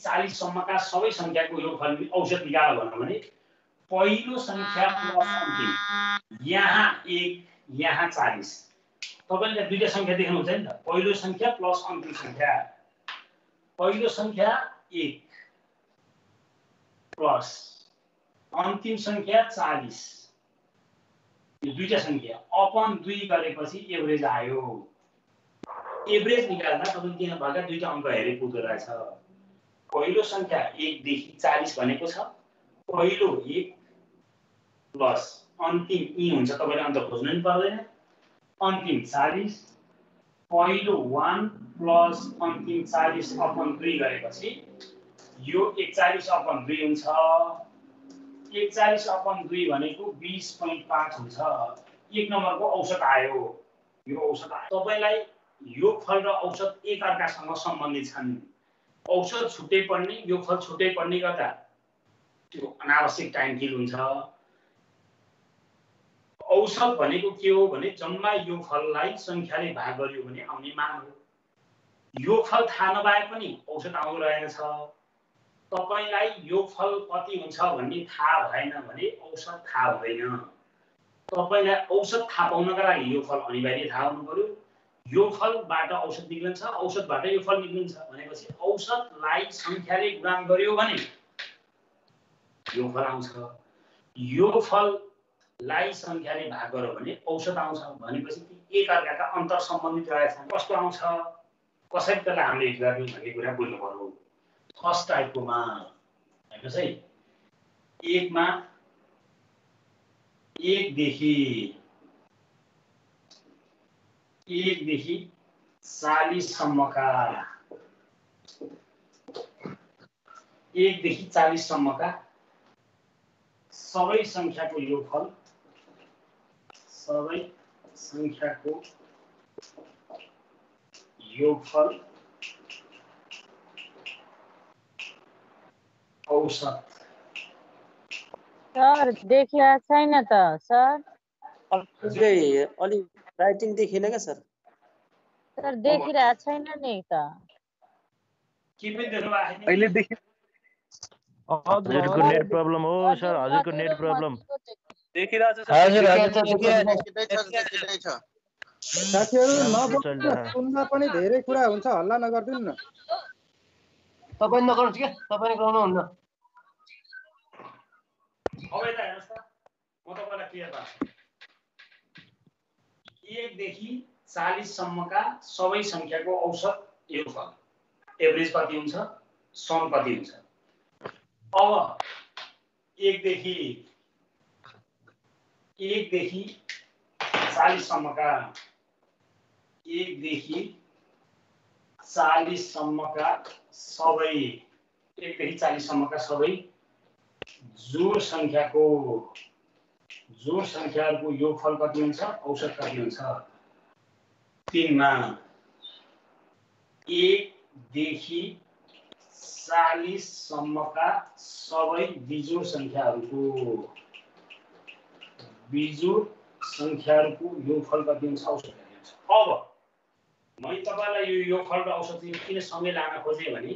40 सम्मका सबै संख्याको योगफल औसत निकाल भनौं भने पहिलो संख्या प्लस अन्तिम यहाँ 1 यहाँ 40 तपाईले दुईटा संख्या देख्नुहुन्छ नि त पहिलो संख्या प्लस अन्तिम संख्या पहिलो संख्या 1 प्लस अन्तिम संख्या 40 यो दुईटा संख्या अपन 2 गरेपछि एभरेज आयो एभरेज निकाल्दा तपाईले त्यहाँ भएका दुईटा अंक हेरे पुग्दो रहेछ पहिलो संख्या 1 देखि 40 भनेको छ पहिलो 1 प्लस अन्तिम ई हुन्छ तपाईले अन्त खोज्नु नि पर्दैन अन्तिम 40 पहिलो 1 प्लस अन्तिम 40 अपन 2 गरेपछि यो 41 अपन 2 हुन्छ 41 अपन 2 भनेको 20.5 हुन्छ एक नम्बरको औसत आयो यो औसत आयो तपाईलाई योगफल र औसत एक अर्कासँग सम्बन्धित छन् औसत छुट्टै पढ्ने योगफल छुट्टै पढ्ने गर्दा त्यो अनावश्यक टाइम किल हुन्छ औसत भनेको के हो भने जम्मा योगफललाई संख्याले भाग गर्यो भने आउने मान हो योगफल थाहा नभए पनि औसत आउँदो रहेछ तपाईलाई योगफल कति हुन्छ भन्ने थाहा भएन भने औसत थाहा हुँदैन तपाईलाई औसत थाहा पाउनका लागि योगफल अनिवार्य थाहा हुनु पर्यो योगफलबाट औसत निक्लिन्छ औसतबाट योगफल निक्लिन्छ भनेपछि औसतलाई संख्याले गुणन गर्यो भने योगफल आउँछ योगफललाई संख्याले भाग गर्यो भने औसत आउँछ भनेपछि एक अर्काका अन्तर सम्बन्धित रहेछन् कस्तो आउँछ कसरी त्यसलाई हामीले गर्ने भन्ने कुरा बुझ्नु पर्यो फर्स्ट टाइपको मा हेर्नुस् है 1 मा 1 देखि 40 सम्मका 1 देखि 40 सम्मका सबै संख्याको योगफल औसत सर देखिया छैन त सर अलि राइटिङ देखिन क्या सर सर देखिरा छैन नि त के पनि देख्नु भएको छैन अहिले देखि हजुरको नेट प्रब्लम हो सर हजुरको नेट प्रब्लम देखिरहेछ सर देखिँदै छ साथीहरु नबोल्नु सुन्न पनि धेरै कुरा हुन्छ हल्ला नगर्दिनु न तपाई नगर्नुस् के तपाई गर्नुहुन्न अब यता हेर्नुस् त म तपाईलाई क्लियर पार्छु 1 देखि 40 सम्मका सबै संख्याको औसत योगफल एभरेज कति हुन्छ सम कति हुन्छ अब 1 देखि 40 सम्मका 1 देखि 40 सम्मका सबै 1 देखि 40 सम्मका सबै जोड संख्याहरूको योगफल कति हुन्छ औसत कति हुन्छ 3 मा 1 देखि 40 सम्मका सबै बिजोड संख्याहरूको योगफल कति हुन्छ औसत कति हुन्छ अब मैले तपाईलाई यो योगफल र औसत किन सँगै लान खोजेँ भने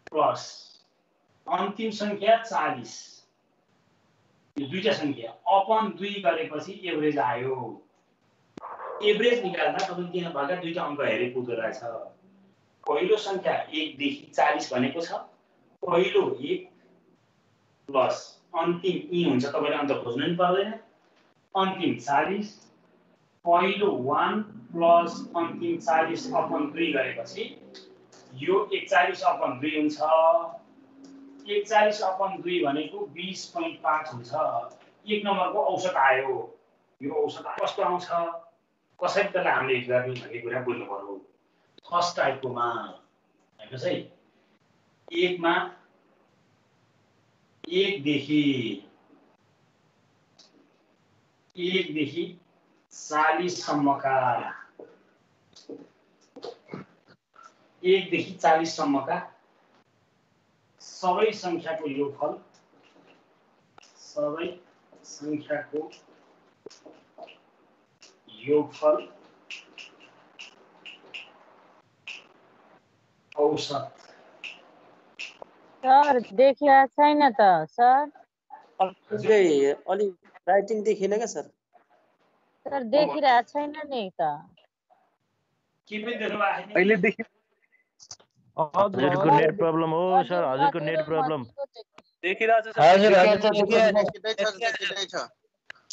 प्लस अन्तिम संख्या 40 यो दुईटा संख्या अपन 2 गरेपछि एभरेज आयो एभरेज निकाल्दा तपाईले त्यहाँ भएका दुईटा अंक हेरे पुग्दो रहेछ पहिलो संख्या 1 देखि 40 भनेको छ पहिलो 1 प्लस अन्तिम ई हुन्छ तपाईले अन्त खोज्नु नि पर्दैन अन्तिम 40 पहिलो 1 प्लस अन्तिम 40 अपन 2 गरेपछि यो 41 अपन 2 हुन्छ 41 अपन 2 भनेको 20.5 हुन्छ एक नम्बरको औसत आयो यो औसत कस्तो आउँछ कसरी त्यसलाई हामीले गर्ने भन्ने कुरा बुझ्नु पर्यो फर्स्ट टाइपको मा हेर्नुस् है 1 मा 1 देखि 40 सम्मका 1 देखि 40 सम्मका सबै संख्याको योगफल औसत सर देखिया छैन त सर। अलि राइटिङ देखिन क्या सर। सर देखिरहेको छैन नि त। के पनि देख्नु भएको छैन? अहिले देखि हजुरको नेट प्रब्लम हो सर, हजुरको नेट प्रब्लम। देखिरहेछ सर।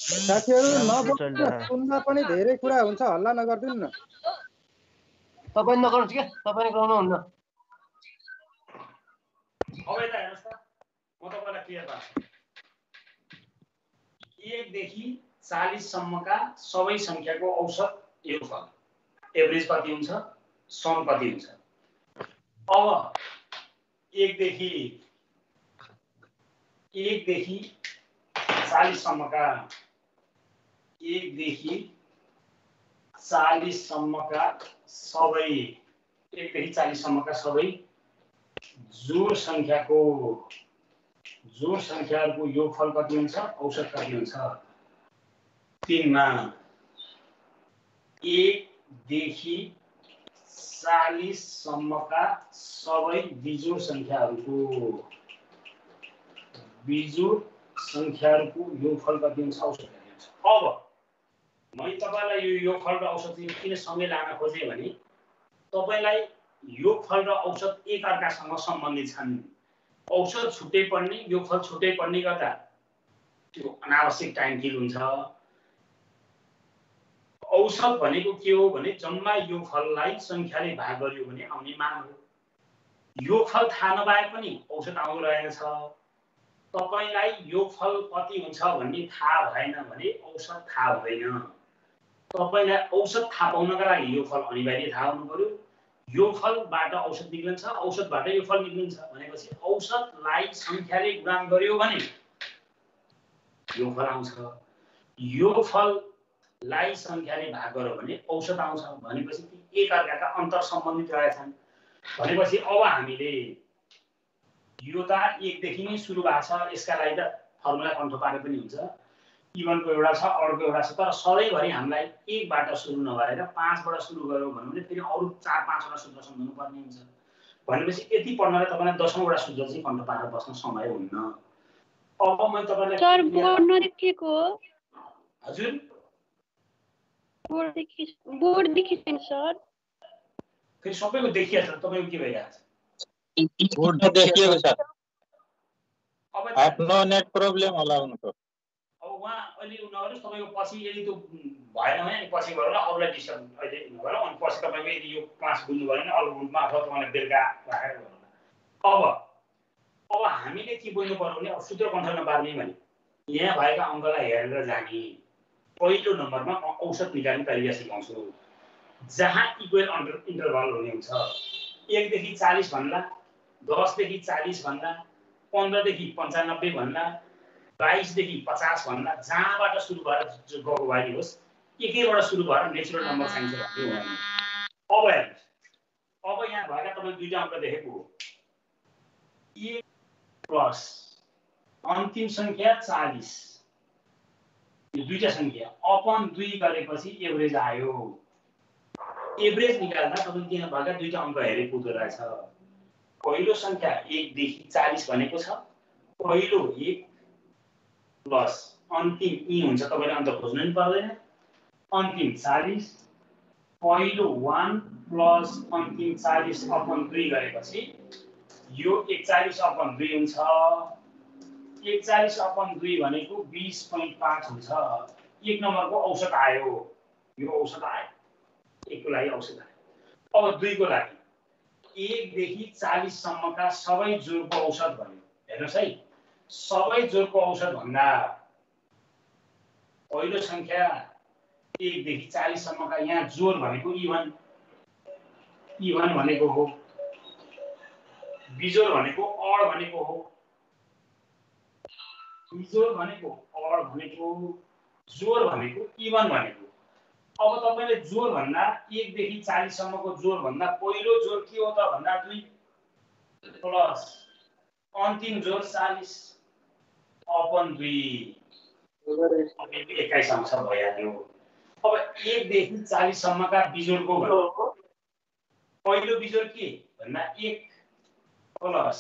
साथीहरू नबोल्नु, सुन्दा पनि धेरै कुरा हुन्छ, हल्ला नगरिदिनु न। तपाईँ नगर्नुहोस् क्या, तपाईँले गराउनुहुन्न। अब यता हेर्नुहोस् त, म तपाईँलाई क्लियर पार्छु। 1 देखि 40 सम्मका सबै संख्याको औसत योगफल, एभरेज कति हुन्छ, सम कति हुन्छ। अब 1 देखि 40 सम्मका 1 देखि 40 सम्मका सबै 1 देखि 40 सम्मका सबै जोड संख्याहरूको योगफल कति हुन्छ, औसत कति हुन्छ। 3 मा 1 देखि 40 सम्मका सबै बिजोड संख्याहरूको योगफल कति हुन्छ, औसत कति हुन्छ। अब मैले तपाईलाई यो योगफल र औसत चाहिँ किन सँगै लान खोजेँ भने तपाईलाई योगफल र औसत एक अर्कासँग सम्बन्धित छन्। औसत छुट्टै पढ्ने, योगफल छुट्टै पढ्ने गर्दा त्यो अनावश्यक टाइम किल हुन्छ। औसत भनेको के हो भने जम्मा योगफललाई संख्याले भाग गर्यो भने आउने मान हो। योगफल थाहा नभए पनि औसत आउँदो रहेछ। तपाईलाई योगफल कति हुन्छ भन्ने थाहा भएन भने औसत थाहा हुँदैन। तपाईलाई औसत थाहा पाउनका लागि योगफल अनिवार्य थाहा हुनु पर्यो। योगफलबाट औसत निक्लिन्छ, औसतबाट योगफल निक्लिन्छ भनेपछि औसतलाई संख्याले गुणन गर्यो भने योगफल आउँछ। योगफललाई संख्याले भाग गर्यो भने औसत आउँछ भनेपछि ती एक अर्काका अन्तर सम्बन्धित रहेछन्। भनेपछि अब हामीले यो त 1 देखि नै सुरु भएको छ, यसका लागि त फर्मुला कन्ट्रोल पारे पनि हुन्छ। इभनको एउटा छ, अर्को एउटा छ, तर सधैँभरि हामीलाई 1 बाट सुरु नगरेर 5 बाट सुरु गर्यो भने फेरि अरु 4-5 वटा सूत्र सम्झनु पर्ने हुन्छ। भनेपछि यति पढ्नलाई तपाईलाई 10औं वटा सूत्र चाहिँ कन्ट्रोल पारेर बस्न समय हुन्न। अब म तपाईलाई सर बोर्ड नदेखेको हो। हजुर बोर्ड देखिदैन सर। फेरि सबैको देखिहाल्छ, तपाईको के भइरहेछ? बोर्ड देखिएको छ। अब आफ्नो नेट प्रब्लम होला उनको। अब उहाँ अहिले नगर्नुहोस्, तपाईँको पछि यदि त्यो भएन भने अनि पछि गरौँला, अरूलाई डिस्टर्ब अहिले नगरौँ। अनि पछि तपाईँको यदि यो क्लास बुझ्नु भयो भने अरू ग्रुपमा अथवा तपाईँलाई बेलुका राखेर गरौँला। अब हामीले के बुझ्नु पर्यो भने अब सूत्र कन्ट्रोल नपार्ने भने यहाँ भएका अङ्कलाई हेरेर जाने। पहिलो नम्बरमा औसत निकाल्ने तरिका सिकाउँछु, जहाँ इक्वल इन्टरभल हुने हुन्छ। 1 देखि 40 भन्ला, 10 देखि 40 भन्ला, 15 देखि 95 भन्ला, 22 देखि 50 भन्ला, जहाँबाट सुरु भएर गएको बारी होस्, एकैबाट सुरु भएर नेचुरल नम्बर चाहिन्छ भन्ने हुँदैन। अब हेर्नुहोस्, अब यहाँ भएका तपाईँ दुईटा अङ्क देखेको हो, 1 प्लस अन्तिम संख्या 40, यो दुईटा संख्या अपन 2 गरेपछि एभरेज आयो। एभरेज निकाल्दा तपाईँ त्यहाँ भएका दुईटा अङ्क हेरे पुग्दो रहेछ। पहिलो संख्या 1 देखि 40 भनेको छ, पहिलो 1 प्लस अन्तिम ई हुन्छ, तपाईले अन्त खोज्नु नि पर्दैन। अन्तिम 40, पहिलो 1 प्लस अन्तिम 40 अपन 2 गरेपछि यो 41 अपन 2 हुन्छ। 41 अपन 2 भनेको 20.5 हुन्छ। 1 नम्बरको औसत आयो, यो औसत आयो, 1 को लागि औसत आयो। अब 2 को लागि 1 देखि 40 सम्मका सबै जोडको औसत भन्यो। हेर्नुस् है, सबै जोडको औसत भन्दा पहिलो संख्या 1 देखि 40 सम्मका यहाँ जोड भनेको इभन भनेको हो, बिजोड भनेको अड भनेको हो, बिजोड भनेको अड भनेको, जोड भनेको इभन भनेको। अब तपाईले जोड भन्दा 1 देखि 40 सम्मको जोड भन्दा पहिलो जोड के हो त भन्दा 2 प्लस अन्तिम जोड 40 अपन 2 21 आउँछ भइहाल्यो। अब 1 देखि 40 सम्मका बिजोडको पहिलो बिजोड के भन्दा 1 प्लस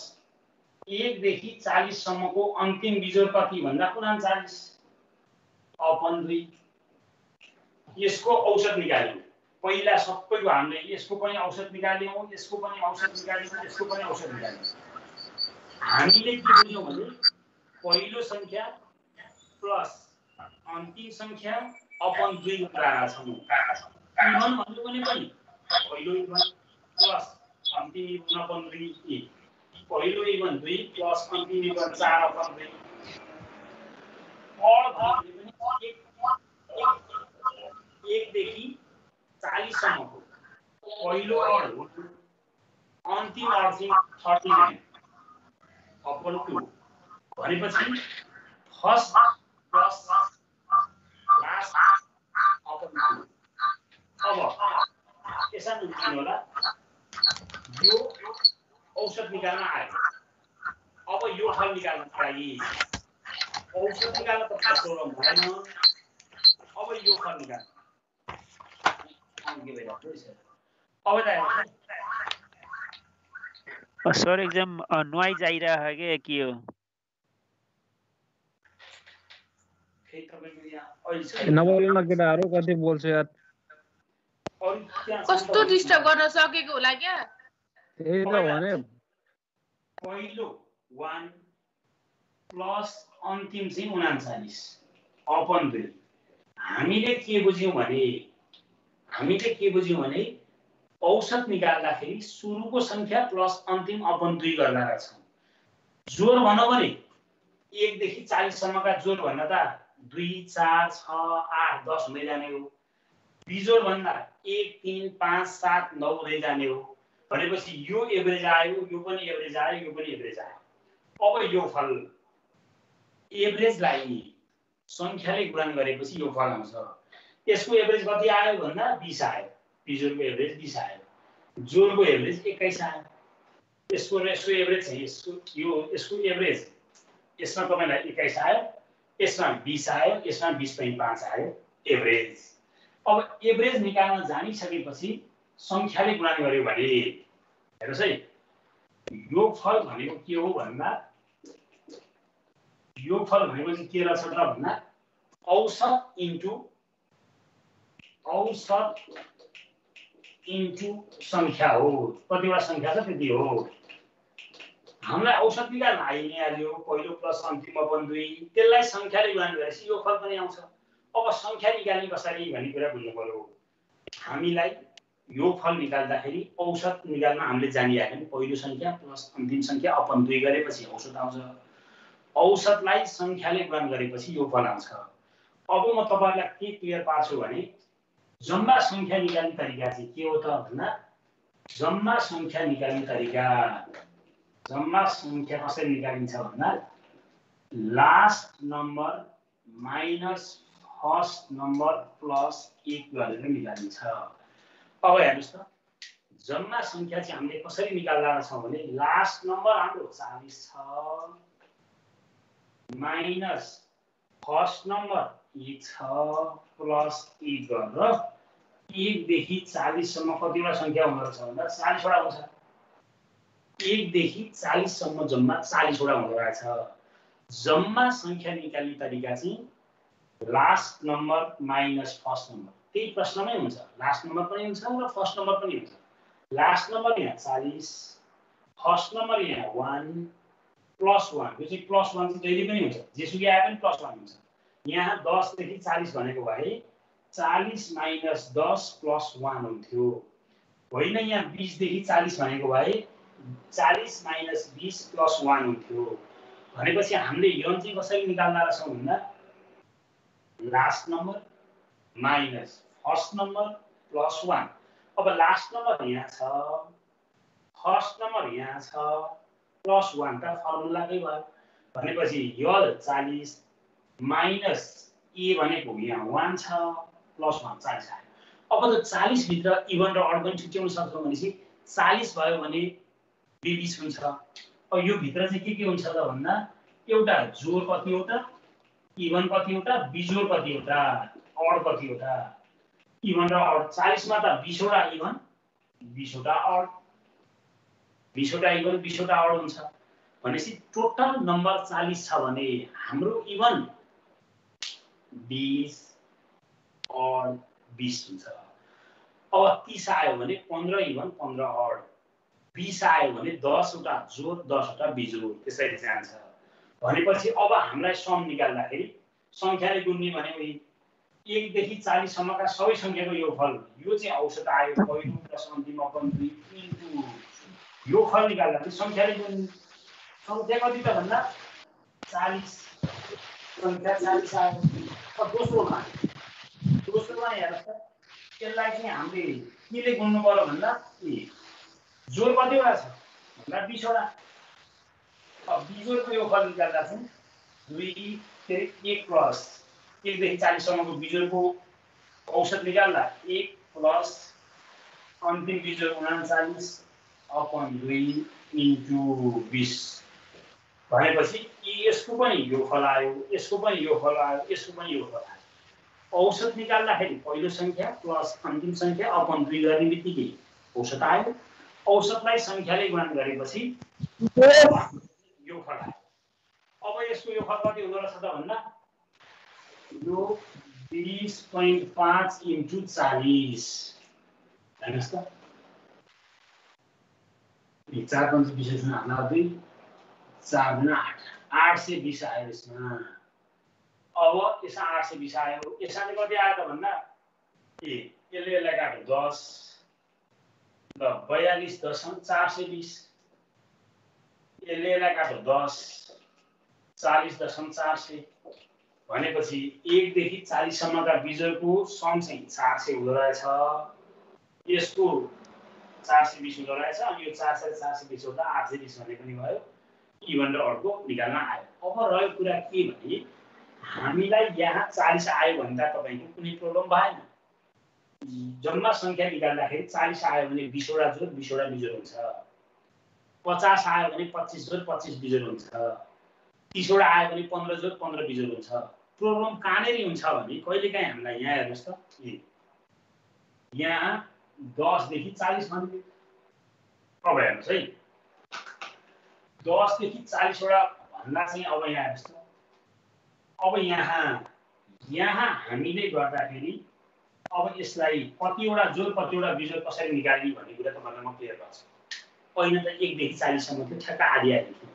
1 देखि 40 सम्मको अन्तिम बिजोड कति भन्दा 39 अपन 2 यसको औसत निकाल्यौं पहिला सबैको हामीले यसको पनि औसत निकाल्यौं यसको पनि औसत निकाल्यौं यसको पनि औसत निकाल्यौं हामीले के बुझ्यौं भने पहिलो संख्या प्लस अन्तिम संख्या अपन 2 गरेर छौं इभन भन्नु भने पनि पहिलो इभन प्लस अन्तिम इभन अपन 2 पहिलो इभन 2 प्लस अन्तिम इभन 4 अपन 2 अड भन्नु पनि 1 देखि 40 सम्मको पहिलो अड हो अन्तिम अड चाहिँ 39 अपन 2 भनेपछि फर्स्ट प्लस लास्ट अपन 2 अब यसमा बुझ्नु होला यो औसत निकाल्न आयो अब यो फल निकाल्न लागि औसत निकाल्न त प्रब्लम भएन अब यो फल निकाल्न अब सर एकदम नॉइज आइरहेको है के हो नबोल्न केटाहरू कति बोल्छ यार कस्तो डिस्टर्ब गर्न सकेको होला क्या त्यही त भने पहिलो 1 प्लस अन्तिम चाहिँ 39 अपन 2 हामीले के बुझ्यौं भने औसत निकाल्दाखेरि सुरुको संख्या प्लस अन्तिम अपन 2 गर्दा छौं जोड भन्नु भने 1 देखि 40 सम्मका जोड भन्दा त 2 4 6 8 10 हुँदै जाने हो बिजोड भन्दा 1 3 5 7 9 हुँदै जाने हो भनेपछि यो एभरेज आयो यो पनि एभरेज आयो यो पनि एभरेज आयो अब यो फल एभरेजलाई संख्याले गुणन गरेपछि यो फल आउँछ यसको एभरेज कति आयो भन्दा 20 आयो बिजोडको एभरेज 20 आयो जोडको एभरेज 21 आयो यसको एभरेज चाहिँ यसको एभरेज यसमा तपाईलाई 21 आयो यसमा 20 आयो यसमा 20.5 आयो एभरेज अब एभरेज निकाल्न जानिसकेपछि संख्याले गुणन गर्यो भने हेर्नुस् है योगफल भनेको के हो भन्दा योगफल भनेको चाहिँ के रहेछ त भन्दा औसत इन्टु संख्या हो कतिवटा संख्या छ त्यति हो हामीलाई औसत निकाल्न आइहाल्यो पहिलो प्लस अन्तिम अपन 2 त्यसलाई संख्याले गुणन गरेपछि यो फल पनि आउँछ अब संख्या निकाल्ने कसरी भन्ने कुरा बुझ्नु पर्यो हामीलाई यो फल निकाल्दाखेरि औसत निकाल्न हामीले जानिहाल्यौं पहिलो संख्या प्लस अन्तिम संख्या अपन 2 गरेपछि औसत आउँछ औसतलाई संख्याले गुणन गरेपछि यो फल आउँछ अब म तपाईहरुलाई के क्लियर पार्छु भने जम्मा संख्या निकाल्ने तरिका चाहिँ के हो त भन्दा जम्मा संख्या निकाल्ने तरिका जम्मा संख्या कसरी निकालिन्छ भन्दा last number minus first number plus 1 गरेर निकालिन्छ अब हेर्नुस् त जम्मा संख्या चाहिँ हामीले कसरी निकाल्दा छौं भने लास्ट नम्बर हाम्रो 40 छ माइनस फर्स्ट नम्बर 1 छ प्लस 1 गरेर 1 देखि 40 सम्म कतिवटा संख्या हुँदो रहेछ भन्दा 40 वटा हुन्छ 1 देखि 40 सम्म जम्मा 40 वटा हुँदो रहेछ जम्मा संख्या निकाल्ने तरिका चाहिँ last number minus first number त्यही प्रश्नमै हुन्छ लास्ट नम्बर पनि हुन्छ र फर्स्ट नम्बर पनि हुन्छ लास्ट नम्बर यहाँ 40 फर्स्ट नम्बर यहाँ 1 प्लस 1 यो चाहिँ प्लस 1 चाहिँ जहिले पनि हुन्छ जेसुकै आए पनि प्लस 1 हुन्छ यहाँ 10 देखि 40 भनेको भए 40 माइनस 10 प्लस 1 हुन्थ्यो होइन यहाँ 20 देखि 40 भनेको भए 40 माइनस 20 प्लस 1 हुन्थ्यो भनेपछि हामीले यो चाहिँ कसरी निकाल्दा छौं भन्दा last number minus first number plus 1 अब लास्ट नम्बर यहाँ छ फर्स्ट नम्बर यहाँ छ प्लस 1 त फर्मुलाकै भयो भनेपछि यो 40 माइनस ए भनेको यहाँ 1 छ प्लस 1 40 आयो अब त 40 भित्र इभन र अड पनि छुट्याउन सक्छौं भनेपछि 40 भयो भने 20 हुन्छ अब यो भित्र चाहिँ के हुन्छ त भन्दा एउटा जोड कतिवटा इभन कतिवटा बिजोड कतिवटा अड कतिवटा इभन र अड 40 मा त 20 वटा इभन 20 वटा अड 20 वटा इभन 20 वटा अड हुन्छ भनेपछि टोटल नम्बर 40 छ भने हाम्रो इभन 20 और 20 हुन्छ। अब 30 आयो भने 15 इभन 15 अड, 20 आयो भने 10 वटा जोड 10 वटा बिजोड त्यसरी जान्छ। भनेपछि अब हामीलाई सम निकाल्दाखेरि संख्याले गुन्ने भने 1 देखि 40 सम्मका सबै संख्याको योगफल, यो चाहिँ औसत आयो पहिलो प्लस अन्तिम अपन 2 इन्टु योगफल निकाल्दा चाहिँ संख्याले गुन्ने। संख्या कति त भन्दा 40, संख्या 40 आयो। अब दोस्रोमा हेर्नुहोस् त, त्यसलाई चाहिँ हामीले केले गुन्नु पर्यो भन्दा जोड कतिवटा छ भन्दा 20 वटा। अब बिजोडको योगफल निकाल्दा चाहिँ 2 फेरि 1 प्लस 1 देखि 40 सम्मको बिजोडको औसत निकाल्दा 1 प्लस अन्तिम बिजोड 39 अपन 2 इन्टु 20 भनेपछि यसको पनि योगफल आयो, यसको पनि योगफल आयो, यसको पनि योगफल आयो। औसत निकाल्दाखेरि पहिलो संख्या प्लस अन्तिम संख्या अपन 2 गर्ने बित्तिकै औसत आयो। औसतलाई संख्याले गुणन गरेपछि योगफल आयो। अब यसको योगफल कति हुँदो रहेछ त भन्दा यो 20.5 इन्टु 40 हेर्नुहोस् त, 4 5 विशेषण हाल्दा 2 4 गुणा 8 820 आयो यसमा। अब यसमा 820 आयो, यसमा चाहिँ कति आयो त भन्दा यसले काट्यो 10 ल 42.420, यसले काट्यो 10 40.400 भनेपछि 1 देखि 40 सम्मका बिजोडको सम चाहिँ 400 हुँदो रहेछ। यसको 420 हुँदो रहेछ अनि यो 420 हुँदा 820 भन्ने पनि भयो। इभन र अडको निकाल्न आयो। अब रह्यो कुरा के भने हामीलाई यहाँ 40 आयो भने त तपाईको कुनै प्रब्लम भएन। जम्मा संख्या निकाल्दाखेरि 40 आयो भने 20 वटा जोड 20 वटा बिजोड हुन्छ, 50 आयो भने 25 जोड 25 बिजोड हुन्छ, 30 वटा आयो भने 15 जोड 15 बिजोड हुन्छ। प्रब्लम कहाँनेरि हुन्छ भने कहिलेकाहीँ हामीलाई यहाँ हेर्नुहोस् त, यहाँ 10 देखि 40 भन्ने। अब हेर्नुहोस् है 10 देखि 40 वटा भन्दा चाहिँ अब यहाँ हेर्नुहोस् त, अब यहाँ हामीले गर्दाखेरि अब यसलाई कतिवटा जोड कतिवटा बिजोड कसरी निकाल्ने भन्ने कुरा तपाईहरुलाई म क्लियर गर्छु। पहिला त 1 देखि 40 सम्म थियो ठ्याक्क आधी आधी थियो।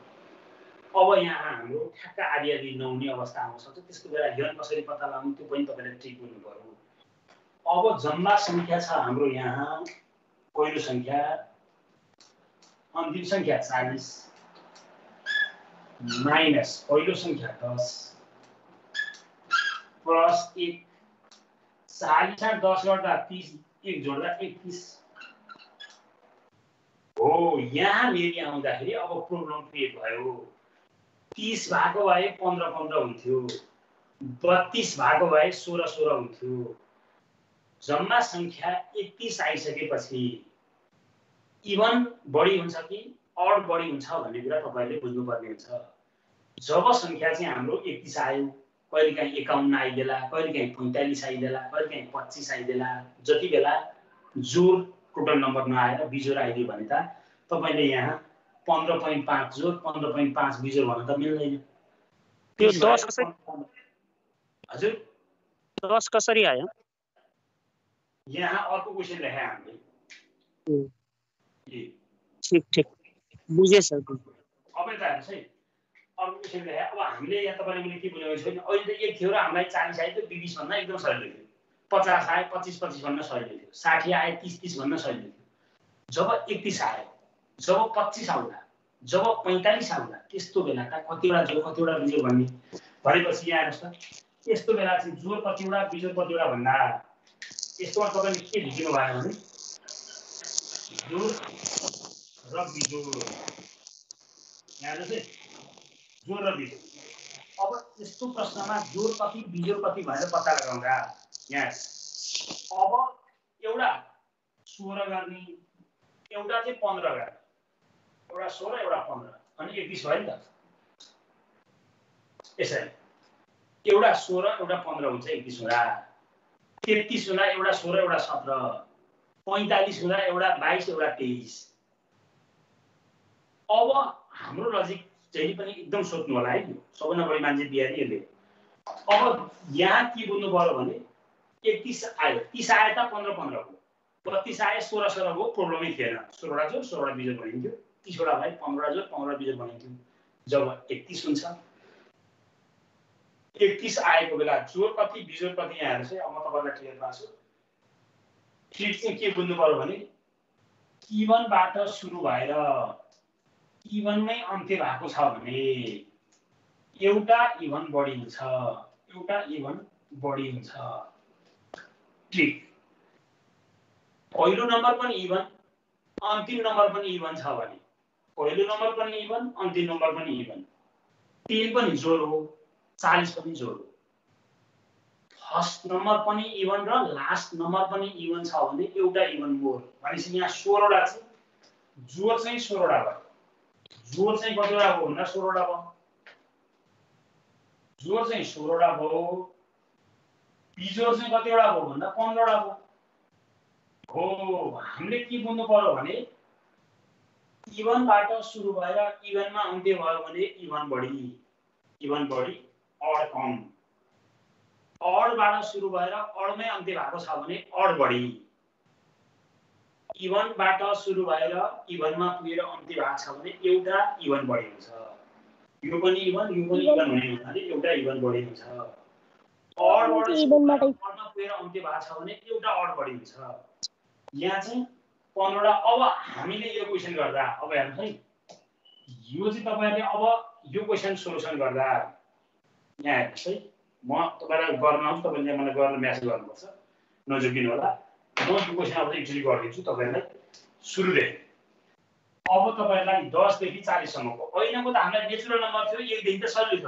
अब यहाँ हाम्रो ठ्याक्क आधी आधी नहुने अवस्था आउन सक्छ। त्यसको बेला हिरन कसरी पत्ता लगाउने त्यो पनि तपाईले ट्रिक गर्नु पर्यो। अब जम्मा संख्या छ हाम्रो यहाँ पहिलो संख्या अन्तिम संख्या 40 माइनस पहिलो संख्या 10 प्लस 1 40 और 10 गर्दा 30 1 जोड्दा 31 हो। यहाँ मेरी आउँदाखेरि अब प्रब्लम क्रिएट भयो। 30 भागो भए 15 15 हुन्थ्यो, 32 भागो भए 16 16 हुन्थ्यो। जम्मा संख्या 31 आइसकेपछि इभन बढी हुन्छ कि अड बढी हुन्छ भन्ने कुरा तपाईले बुझ्नुपर्ने हुन्छ। जब संख्या चाहिँ हाम्रो 31 आयो, कहिलेकाहीँ 51 आइदेला, कहिलेकाहीँ 45 आइदेला, कहिलेकाहीँ 25 आइदेला, जति बेला जोड टोटल नम्बर नआएर बिजोड आइदियो भने त तपाईले यहाँ 15.5 जोड 15.5 बिजोड भन्न त मिल्दैन। त्यो 10 कसरी हजुर 10 कसरी आयो? यहाँ अर्को क्वेशन लेखे हामीले। ठीक ठीक बुझे सर। अब यता हेर्नुस् है, अर्को क्वेशन लेखे। अब हामीले यहाँ तपाईले मैले के बुझाएको छैन, अहिले त 1 थियो र हामीलाई 40 आयो त 20 भन्न एकदम सजिलो थियो। 50 आयो 25 25 भन्न सजिलो थियो। 60 आयो 30 30 भन्न सजिलो थियो। जब 31 आयो, जब 25 आउँदा, जब 45 आउँदा त्यस्तो बेला त कतिवटा जोड कतिवटा बिजोड भन्ने भनेपछि यहाँ हेर्नुस् त, यस्तो बेला चाहिँ जोड कतिवटा बिजोड कतिवटा भन्दा यस्तोमा तपाईले के लेख्नु भयो भने जोड र बिजोड। यहाँ हेर्नुस् है, जोड र बिजोड। अब यस्तो प्रश्नमा जोड कति बिजोड कति भनेर पत्ता लगाउँदा यहाँ अब एउटा 16 गर्ने, एउटा चाहिँ 15 गर्ने, एउटा 16 एउटा 15 अनि 21 भयो नि त। यसरी एउटा 16 एउटा 15 हुन्छ 21 हुँदा, 33 हुँदा एउटा 16 एउटा 17, 45 हुँदा एउटा 22 एउटा 23। अब हाम्रो लजिक जहिले पनि एकदम सोध्नु होला है। सबैभन्दा बढी मान्छे बिहारीहरूले। अब यहाँ के बुझ्नु पर्यो भने 31 आयो, 30 आयो त 15-15 को, 32 आयो 16-16 को, प्रब्लमै थिएन। 16वटा जोड 16वटा बिजोड बनिन्थ्यो, 30वटा भाइ 15वटा जोड 15वटा बिजोड बनिन्थ्यो। जब 31 हुन्छ, 31 आएको बेला जोड कति बिजोड कति यहाँ हेर्नुहोस् है। अब म तपाईँलाई क्लियर पार्छु। ट्रिक चाहिँ के बुझ्नु पर्यो भने इभनबाट सुरु भएर इभनमै अन्त्य भएको छ भने एउटा इभन बढी हुन्छ, एउटा इभन बढी हुन्छ। ट्रिक पहिलो नम्बर पनि इभन, अन्तिम नम्बर पनि इभन छ भने, पहिलो नम्बर पनि इभन, अन्तिम नम्बर पनि इभन, 3 पनि जोड हो, 40 पनि जोड हो। फर्स्ट नम्बर पनि इभन र लास्ट नम्बर पनि इभन छ भने एउटा इभन मोर। भनेपछि यहाँ 16वटा चाहिँ जोड चाहिँ 16वटा भयो। जोड चाहिँ कतिवटा भयो भन्दा 16वटा भयो। जोड चाहिँ 16वटा भयो, बिजोड चाहिँ कतिवटा भयो भन्दा 15वटा भयो। हो, हामीले के बुझ्नु पर्यो भने इभनबाट सुरु भएर इभनमा अन्त्य भयो भने इभन बढी, इभन बढी, अड कम। अडबाट सुरु भएर अडमै अन्त्य भएको छ भने अड बढी। इभनबाट सुरु भएर इभनमा पुगेर अन्त्य भएको छ भने एउटा इभन बढी हुन्छ। यो पनि इभन, यो पनि इभन हुने हुनाले एउटा इभन बढी हुन्छ। अडबाट इभनमा पुगेर अन्त्य भएको छ भने एउटा अड बढी हुन्छ। यहाँ चाहिँ 15वटा। अब हामीले यो क्वेसन गर्दा अब हेर्नुहोस् है, यो चाहिँ तपाईहरुले अब यो क्वेसन सोलुसन गर्दा यहाँ हेर्नुहोस् है, म तपाईलाई गर्न आउँछु, तपाईले मलाई गर्न म्यासेज गर्नुपर्छ, नझुकिनु होला। म यो क्वेसन अब एक्चुअली गरिदिन्छु तपाईहरुलाई सुरुदेखि। अब तपाईहरुलाई 10 देखि 40 सम्मको ऐनाको त हामीलाई नेचुरल नम्बर थियो, 1 देखि त सजिलो छ।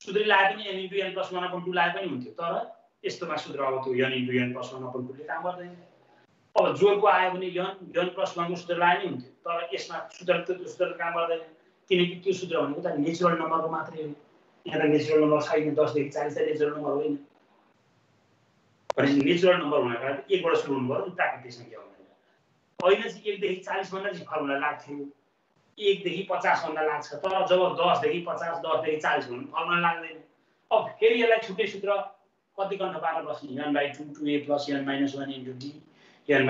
सूत्र लाए पनि n * n + 1/2 लाए पनि हुन्थ्यो, तर यस्तोमा सूत्र अब त्यो n * n + 1/2 ले काम गर्दैन। अब जोडको आयो भने n + 1 को सूत्र लाए नि हुन्थ्यो, तर यसमा सूत्र त्यो सूत्र काम गर्दैन, किनकि त्यो सूत्र भनेको त नेचुरल नम्बरको मात्रै हो। यहाँ त नेचुरल नम्बर छैन, 10 देखि 40 त नेचुरल नम्बर होइन। भनेपछि नेचुरल नम्बर हुनको लागि 1 बाट सुरु हुनु पर्यो, प्राकृतिक संख्या हुँदैन। अहिले चाहिँ 1 देखि 40 भन्दा चाहिँ फर्मुला लाग्थ्यो, 1 देखि 50 भन्दा लाग्छ, तर जब 10 देखि 50, 10 देखि 40 भन्नु फर्मुला लाग्दैन। अब फेरि यसलाई छुट्टै सूत्र कति कण्ठ पारेर बस्ने, n/2 2a + n - 1 * d, n/2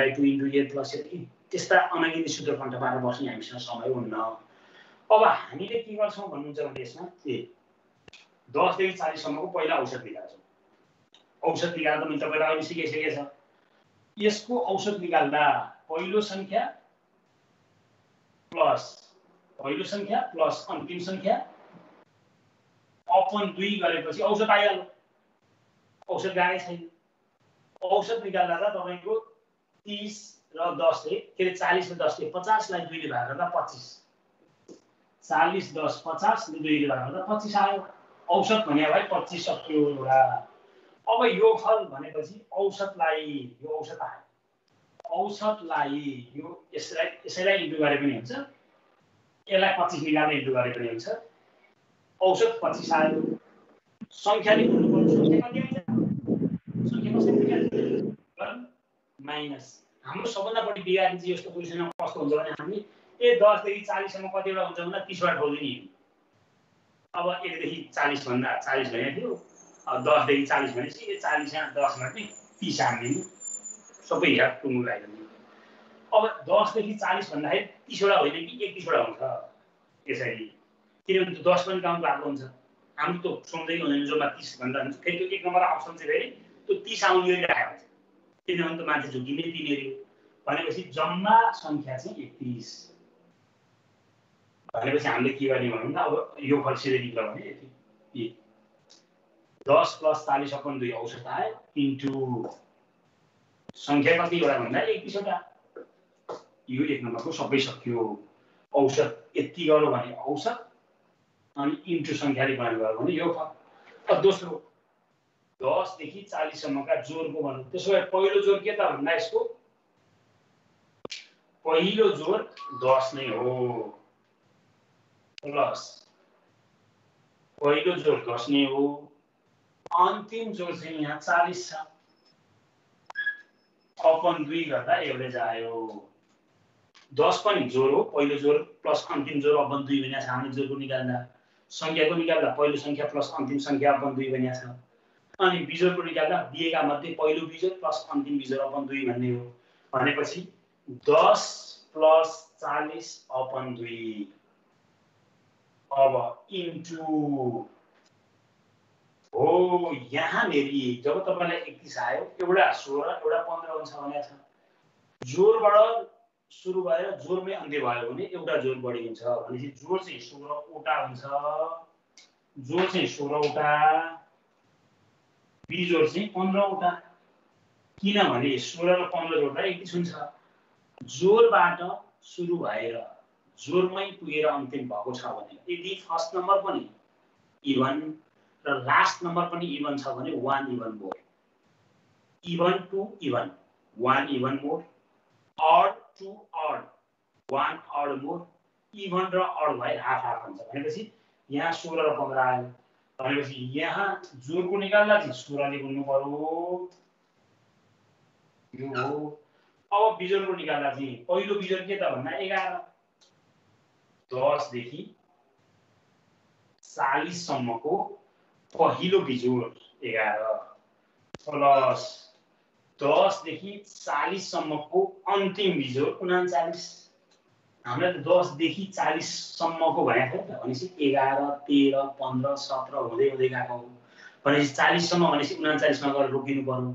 * a + n, त्यस्ता अनगिन्ती सूत्र कण्ठ पारेर बस्ने हामीसँग समय हुन्न। अब हामीले के गर्छौं भन्नुहुन्छ भने यसमा 10 देखि 40 सम्मको पहिला औसत निकाल्छौं। औसत निकाल्दा मैले तपाईलाई अहिले सिकाइसकेको छ। यसको औसत निकाल्दा पहिलो संख्या प्लस अन्तिम संख्या अपन 2 गरेपछि औसत आइहाल्यो। औसत गएकै छैन। औसत निकाल्दा त तपाईको 30 र 10 ले के 40 र 10 ले 50 लाई 2 ले भाग गर्दा 25, 40 10 50 ले 2 ले भाग गर्दा 25 आयो। औसत भने भाइ 25 सक्यो एउटा। अब योगफल भनेपछि औसतलाई यो औसत आयो, औसतलाई यो यसैलाई इन्टु गरे पनि हुन्छ, यसलाई 25 निकाल्दा इन्टु गरे पनि हुन्छ। औसत 25 आयो। संख्या निकाल्नु पर्छ, संख्या कति आउँछ? संख्या कसरी निकाल्नु? माइनस। हाम्रो सबभन्दा बढी बिगारी चाहिँ यस्तो पोजिसनमा कस्तो हुन्छ भने हामी 10 देखि 40 सम्म कतिवटा हुन्छ भन्दा 30 वटा ठोक्दिने। अब 1 देखि 40 भन्दा 40 भने थियो, अब 10 देखि 40 भनेपछि 40 यहाँ 10 मा चाहिँ 30 हाल्दिनु, सबै यहाँ टुङ्गो लगाइदिनु। अब 10 देखि 40 भन्दाखेरि 30 वटा होइन कि 31 वटा हुन्छ यसरी, किनभने त्यो 10 पनि काउन्ट भएको हुन्छ। हाम्रो त सोच्दै हुँदैन जम्मा 30 भन्दा हुन्छ, फेरि त्यो 1 नम्बर अप्सन चाहिँ फेरि त्यो 30 आउने गरिरहेको हुन्छ, किनभने त मान्छे झुकिने तिनीहरू भनेपछि जम्मा संख्या चाहिँ 31। भनेपछि हामीले के गर्ने भन्नु त अब यो फल सिधै निक्ल्यो भने यति 10 + 40/2 औसत आयो इन्टु संख्या कतिवटा भन्दा 31 वटा। यो 1 नम्बरको सबै सक्यो। औसत यति गर्यो भने औसत, अनि इन्टु संख्याले गुणन गर्यो भने यो फल। अब दोस्रो 10 देखि 40 सम्मका जोडको भन्नु। त्यसो भए पहिलो जोड के त भन्दा यसको पहिलो जोड 10 नै हो, प्लस पहिलो जोड 10 नै हो, अन्तिम जोड चाहिँ यहाँ 40 छ, अपन 2 गर्दा एभरेज आयो। 10 पनि जोड हो, पहिलो जोड प्लस अन्तिम जोड अपन 2 भनेको छ। हामीले जोडको निकाल्दा संख्याको निकाल्दा पहिलो संख्या प्लस अन्तिम संख्या अपन 2 भनेको छ। अनि बिजोडको निकाल्दा दिएका मध्ये पहिलो बिजोड प्लस अन्तिम बिजोड अपन 2 भन्ने हो। भनेपछि 10 प्लस 40 अपन 2 अब इन्टु हो यहाँनेरि जब तपाईलाई 31 आयो एउटा 16 एउटा 15 हुन्छ भनेको छ। जोडबाट सुरु भएर जोडमै अन्त्य भयो भने एउटा जोड बढी हुन्छ। भनेपछि जोड चाहिँ 16 वटा हुन्छ, जोड चाहिँ 16 वटा, बिजोड चाहिँ 15 वटा। किनभने 16 र 15 जोड्दा 31 हुन्छ। जोडबाट सुरु भएर जोडमै पुगेर अन्तिम भएको छ भने यदि फर्स्ट नम्बर पनि इभन र लास्ट नम्बर पनि इभन छ भने 1 even mode, even to even 1 even mode, odd to odd 1 odd mode, even र अड भए हाफ हाफ हुन्छ। भनेपछि यहाँ 16 र 15 आयो। भनेपछि यहाँ जोडको निकाल्दा चाहिँ 16 ले गुन्नु पर्यो, यो हो। अब बिजोडको निकाल्दा चाहिँ पहिलो बिजोड के त भन्दा 11, 10 देखि 40 सम्मको पहिलो बिजोड 11 प्लस 10 देखि 40 सम्मको अन्तिम बिजोड 39। हामीलाई त 10 देखि 40 सम्मको भनेको थियो त। भनेपछि 11, 13, 15, 17 हुँदै हुँदै गएको हो। भनेपछि 40 सम्म भनेपछि 39 मा गएर रोकिनु पर्यो।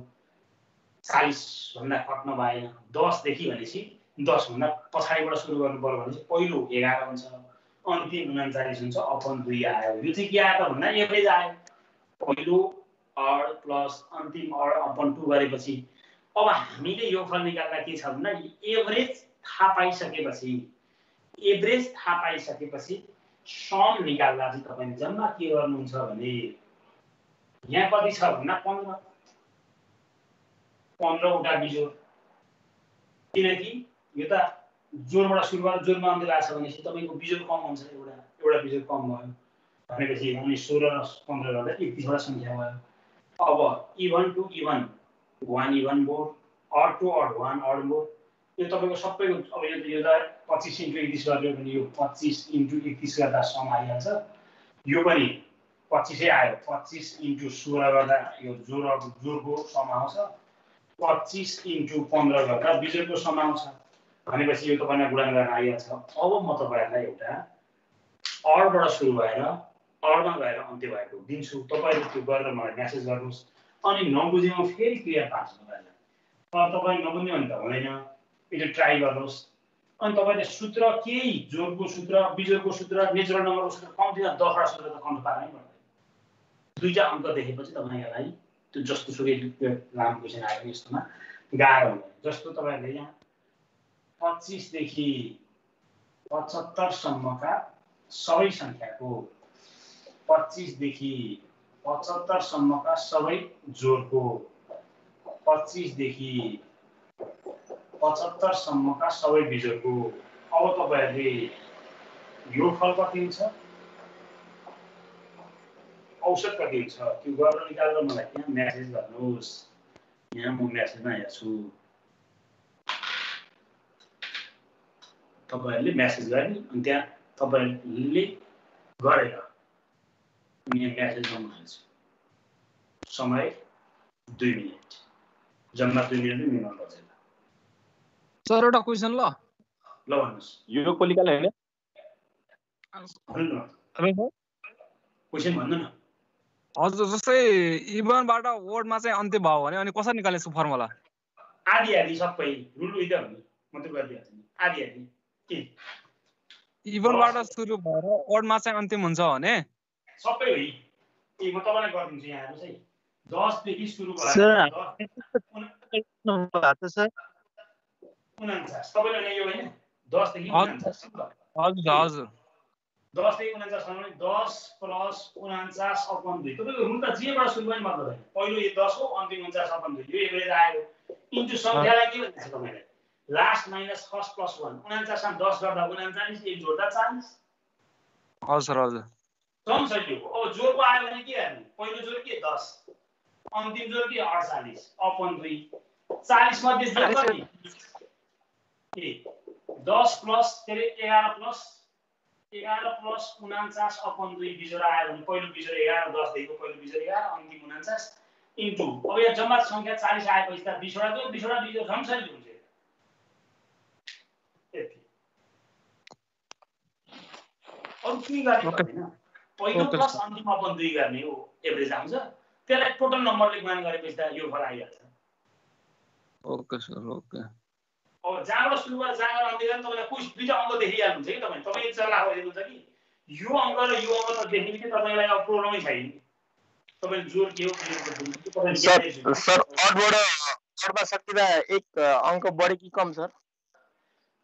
40 भन्दा घट्न भएन। 10 देखि भनेपछि 10 भन्दा पछाडिबाट सुरु गर्नु पर्यो। भनेपछि पहिलो 11 हुन्छ, अन्तिम 39 हुन्छ अपन 2 आयो। यो चाहिँ के आयो त भन्दा एभरेज आयो। पहिलो अड प्लस अन्तिम अड अपन 2 गरेपछि अब हामीले यो फल निकाल्दा के छ भन्दा एभरेज थाहा पाइसकेपछि सम निकाल्दा चाहिँ तपाईले जम्मा के गर्नुहुन्छ भने यहाँ कति छ भन्दा 15 वटा बिजोड। किनकि यो त जोडबाट सुरु भएर जोडमा अन्त्य भएको छ भनेपछि तपाईको बिजोड कम हुन्छ, एउटा बिजोड कम भयो। भनेपछि अनि 16 र 15 गर्दा 31 वटा संख्या भयो। अब even to even 1 even mod, odd to odd 1 odd mod. यो तपाईको सबैको अब यो त 25 × 31 गर्यो भने यो 25 × 31 गर्दा सम आइहाल्छ। यो पनि 25 आयो, 25 × 16 गर्दा यो जोडको सम आउँछ, 25 × 15 गर्दा बिजोडको सम आउँछ। भनेपछि यो तपाईलाई गुणन गर्न आइहाल्छ। अब म तपाईहरुलाई एउटा अडबाट सुरु भएर अडमा गएर अन्त्य भएको दिन्छु। तपाईहरु त्यो गरेर मलाई मेसेज गर्नुस्। अनि नबुझेमा फेरि क्लियर पार्छु तपाईहरुलाई। तपाई नबुझ्ने भने त हुँदैन, यो ट्राई गर्नुस्। अनि तपाईले सूत्र केही जोडको सूत्र, बिजोडको सूत्र, नेचुरल नम्बरको सूत्र कम्तीमा 10 वटा सूत्र त कन्ट्रोल पार्नै पर्दैन। दुईटा अंक देखेपछि तपाईलाई त्यो जस्तो सुकै लामो क्वेशन आयो यस्तोमा गाह्रो हुन्छ। जस्तो तपाईहरुले यहाँ 25 देखि 75 सम्मका सबै संख्याको 25 देखि 75 सम्मका सबै जोडको 25 देखि 75 सम्मका सबै बिजोडको अब तपाईहरुले यो फल कति हुन्छ, औसत कति हुन्छ त्यो गरेर निकालेर मलाई यहाँ मेसेज गर्नुस्। यहाँ म मेसेजमा हेर्छु, तपाईहरुले मेसेज गर्ने अनि त्यहाँ तपाईहरुले गरेर अनि मेसेज गर्नुहुन्छ। समय 2 मिनेट, जम्मा 2 मिनेट मिनिमम बच्छ। सर एउटा क्वेशन ल भन्नुस्। यो कोलिकाले हैन भन्नु न क्वेशन भन्नु न। हजुर जस्तै इभनबाट वर्डमा चाहिँ अन्त्य भयो भने अनि कसरी निकाल्ने फर्मुला? आदि आदि सबै रुल उइदा भन्नु म त गरिदिन्छु। आदि आदि के इभनबाट सुरु भएर वर्डमा चाहिँ अन्तिम हुन्छ भने सबै हो। ए म तपाईलाई गरिदिन्छु। यहाँ हेर्नुस् है, 10 देखि सुरु भएर 49 तपाईले नै यो हैन 10 देखि 49 हजुर 10 देखि 49 सम्म 10 प्लस 49 अपन 2 तपाईको रुल त जेबाट सुरु गर्ने मतलब हैन। पहिलो यो 10 हो, अन्तिम 49 अपन 2 यो एभरेज आयो इन्टु संख्यालाई के भन्छ तपाईले लास्ट माइनस फर्स्ट प्लस 1 49 मा 10 गर्दा 39 एक जोड्दा 40। हजुर हजुर सम सकियो। अब जोडको आयो भने के गर्ने? पहिलो जोड के 10, अन्तिम जोड के 48 अपन 2 40 मध्ये जोड कति? 10 प्लस त्यसले 11 प्लस 49 अपन 2 बिजोड आयो भने पहिलो बिजोड 11 10 देखिको पहिलो बिजोड 11 अन्तिम 49 इन्टु अब यहाँ जम्मा संख्या 40 आएपछि त 20 वटा बिजोड घमसरी हुन्छ यति अरु के गर्ने भन्दैन पहिलो प्लस अन्तिम अपन 2 गर्ने हो एभरेज आउँछ त्यसलाई टोटल नम्बरले गुणन गरेपछि त यो फल आइहाल्छ ओके सर ओके अब जहाँबाट सुरु गरेर जहाँ अन्त्य गर्ने तपाईलाई कुछ दुईटा अङ्क देखिहाल्नुहुन्छ कि तपाईँ चला हेर्नुहुन्छ कि यो अङ्क र यो अङ्क त देख्ने बित्तिकै तपाईलाई अब प्रोब्लमै छैन तपाईले जोड के हो सर अडबाट सकिँदा एक अङ्क बढी कि कम सर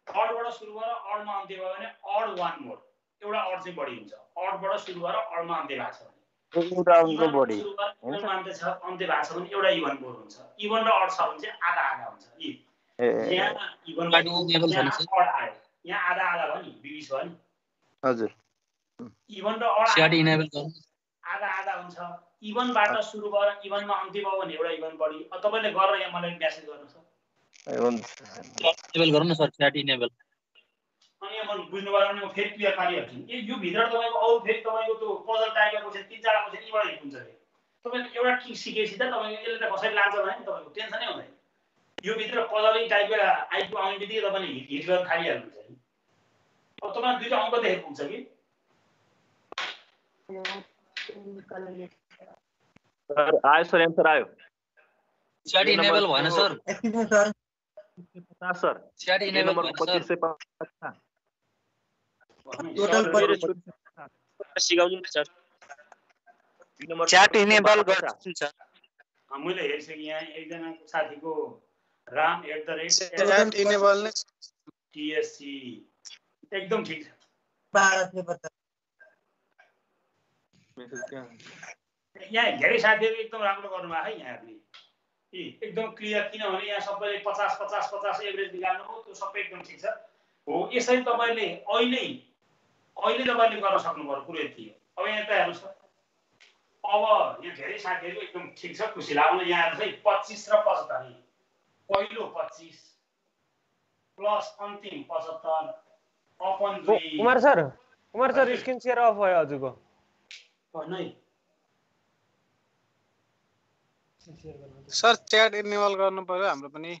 अडबाट सुरु गरेर अडमा अन्त्य भयो भने अड 1 मोर एउटा अड चाहिँ बढी हुन्छ अडबाट सुरु गरेर अडमा अन्त्य भएको छ भने एउटा अङ्क बढी हुन्छ अन्त्य भएको छ भने एउटा इभन मोर हुन्छ इभन र अड छ भने चाहिँ आधा आधा हुन्छ यहाँ इभन अड आयो यहाँ आधा आधा भयो नि 20 भयो नि हजुर इभन र अड आधा आधा हुन्छ इभनबाट सुरु गरेर इभनमा अन्त्य भयो भने एउटा इभन बढी तपाईले गरेर यहाँ मलाई मेसेज गर्नुस् इनेबल गर्नु सर च्याट इनेबल अनि अब बुझ्नु भयो भने म फेरि क्लियर पारिहाल्छु यो भित्र तपाईको अरु फेरि तपाईको त्यो पजल टाइपको क्वेशन 3-4 क्वेशन यहीबाट हुन्छ रे तपाईले एउटा ट्रिक सिकेपछि त तपाईले यसले त कसरी लान्छ भने तपाईको टेन्सनै हुँदैन यो भित्र पजलै टाइपको आइक्यू आउने बित्तिकै तपाईले हिट गर्न थालिहाल्नुहुन्छ नि अब तपाईले दुईटा अङ्क देखेको हुन्छ कि सर आयो सर एन्सर आयो च्याट इनेबल भएन सर 50 सर च्याट इनेबल भएन सर 2550 टोटल सिकाउनु नि सर च्याट इनेबल गर्छु सर मैले हेर्छु यहाँ एकजना साथीको राम च्याट इनेबल नै टीएससी एकदम ठीक छ यहाँ धेरै साथीहरु एकदम राम्रो गर्नुभयो है यहाँहरुले एकदम क्लियर किनभने यहाँ सबैले 50 50 50 एभरेज निकाल्नु हो त्यो सबै एकदम ठीक छ हो यसरी तपाईले अहिले तपाईले गर्न सक्नुपर्छ कुरो यति हो अब यहाँ त हेर्नुस् अब यहाँ धेरै साथीहरु एकदम ठीक छ खुसी लाग्यो यहाँ हेर्नुस् है 25 र 75 पहिलो 25 प्लस अन्तिम 75 upon 2 Kumar sir screen share of भयो हजुरको नै सर च्याट इनेबल गर्नु पर्यो हाम्रो पनि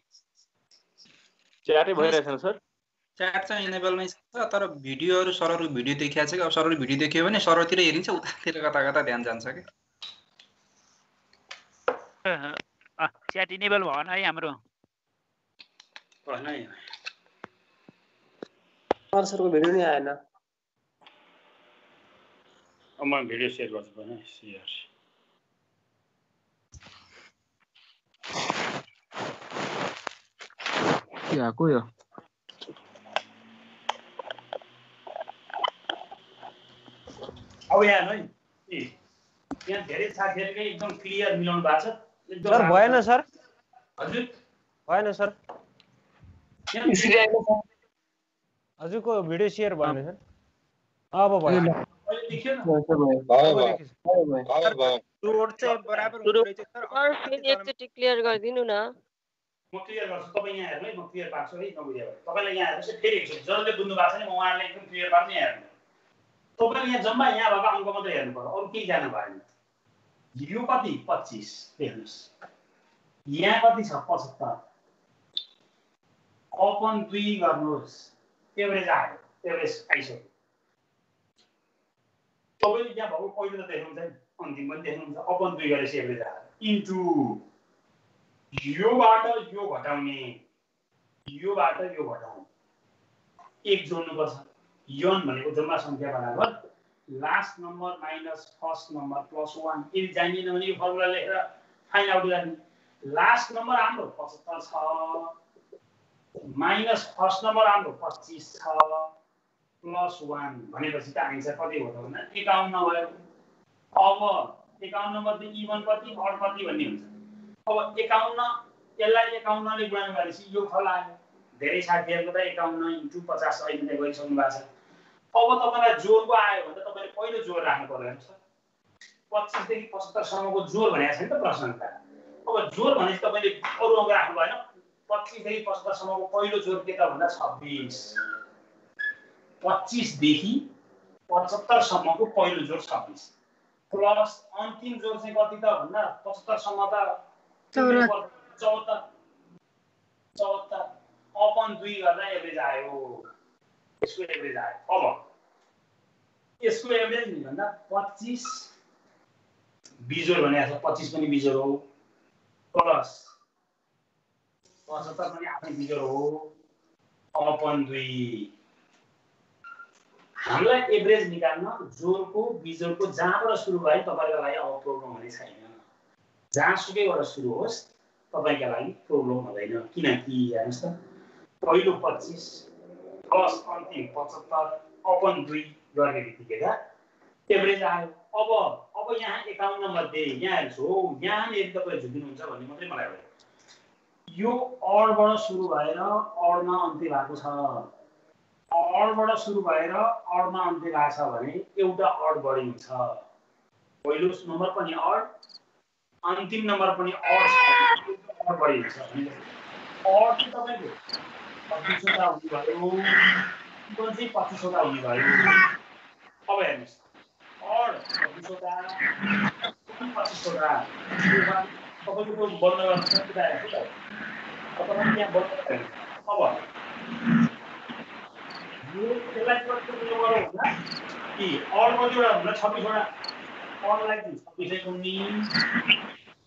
च्याटै भइरहेछ सर च्याट चाहिँ इनेबल नै छ तर भिडियोहरु सरहरुको भिडियो देखिया छ कि अब सरहरुको भिडियो देखियो भने सरहरुतिर हेरिन्छ उतातिर कता ध्यान जान्छ के च्याट इनेबल भएन है हाम्रो भएन है सरको भिडियो नै आएन अब म भिडियो शेयर गर्छु भने शेयर क्या को यो अब यहाँ है यहाँ धेरै साथीहरुले एकदम क्लियर मिलाउनु भएको छ एकदम सर भएन सर हजुर भएन सर हजुरको भिडियो शेयर भएन सर अब भयो अहिले देखियो न रोड चाहिँ बराबर हुँदैछ सर सर फेरि एकचोटी क्लियर गरिदिनु न म क्लियर गर्छु तपाई यहाँ हेर्नु है म क्लियर पार्छु है नबुझ्या भए तपाईले यहाँ हेर्नुस् फेरि एकचोटी जसले बुझ्नु भएको छैन म उहाँहरुले एकदम क्लियर पार्छु यहाँ हेर्नु तपाईले यहाँ जम्मा यहाँ भएको अङ्क मात्रै हेर्नु पर्यो अरु केही जानु भएन यो कति 25 हेर्नुस् यहाँ कति छ 75 अपन 2 गर्नुस् एभरेज आयो एभरेज आइसक्यो तपाईले यहाँ भएको पहिलो त देख्नुहुन्छ नि अन्तिम पनि देख्नुहुन्छ अपन 2 गरेपछि एभरेज आयो इन्टु योबाट यो घटाउने योबाट यो घटाउने एक जोड्नु पर्छ यन भनेको जम्मा संख्या बराबर last number minus first number plus 1 यदि जानिएन भने यो फर्मुला लेखेर फाइन्ड आउट गर्ने लास्ट नम्बर हाम्रो 75 छ माइनस फर्स्ट नम्बर हाम्रो 25 छ प्लस 1 भनेपछि त आन्सर कति हो त भन्दा 51 भयो अब 51 नम्बर त इभन कति अड कति भन्ने हुन्छ अब 51 यसलाई 51 ले गुणन गरेपछि यो फल आयो धेरै साथीहरुको त 51 * 50 अहिले त गरिसक्नु भएको छ अब तपाईलाई जोडको आयो भने त तपाईले पहिलो जोड राख्नु पर्दैन छ 25 देखि 75 सम्मको जोड भनेको छ नि त प्रश्नमा अब जोड भनेपछि तपाईले अरु अङ्क राख्नु भएन 25 देखि 75 सम्मको पहिलो जोड के त भन्दा 26 25 देखि 75 सम्मको पहिलो जोड 26 प्लस अन्तिम जोड चाहिँ कति त भन्दा 75 सम्म त 74 अपन 2 गर्दा एभरेज आयो यसको एभरेज आयो अब यसको एभरेज नि भन्दा 25 बिजोड भनेको छ 25 पनि बिजोड हो प्लस 75 पनि आफ्नै बिजोड हो अपन 2 हामीलाई एभरेज निकाल्न जोडको बिजोडको जहाँबाट सुरु भयो तपाईको लागि अब प्रब्लम हुने छैन जहाँ सुकैबाट सुरु होस् तपाईको लागि प्रब्लम हुँदैन किनकि हेर्नुस् त पहिलो 25 प्लस अन्तिम 75 अपन 2 गर्ने बित्तिकै एभरेज आयो अब यहाँ 51 मध्ये यहाँ हेर्छु हो यहाँ यदि तपाईले झुकिनुहुन्छ भन्ने मात्रै मलाई हो यो अडबाट सुरु भएर अडमा अन्त्य भएको छ अडबाट सुरु भएर अडमा अन्त्य भएको छ भने एउटा अड बढी हुन्छ पहिलो नम्बर पनि अड अन्तिम नम्बर पनि अड छ अड बढी हुन्छ अड चाहिँ तपाईको 25 वटा हुने भयो इक्वल चाहिँ 25 वटा हुने भयो अब हेर्नुस् अड 25 वटा 25 वटा तपाईको बन्द गर्न सकिरहेको छ तपाईले यहाँ बन्द गर्नु अब यो त्यसलाई कति गरौँ भन्दा कि अड कतिवटा भन्दा 26 वटा अडलाई चाहिँ 26 ले गुन्नी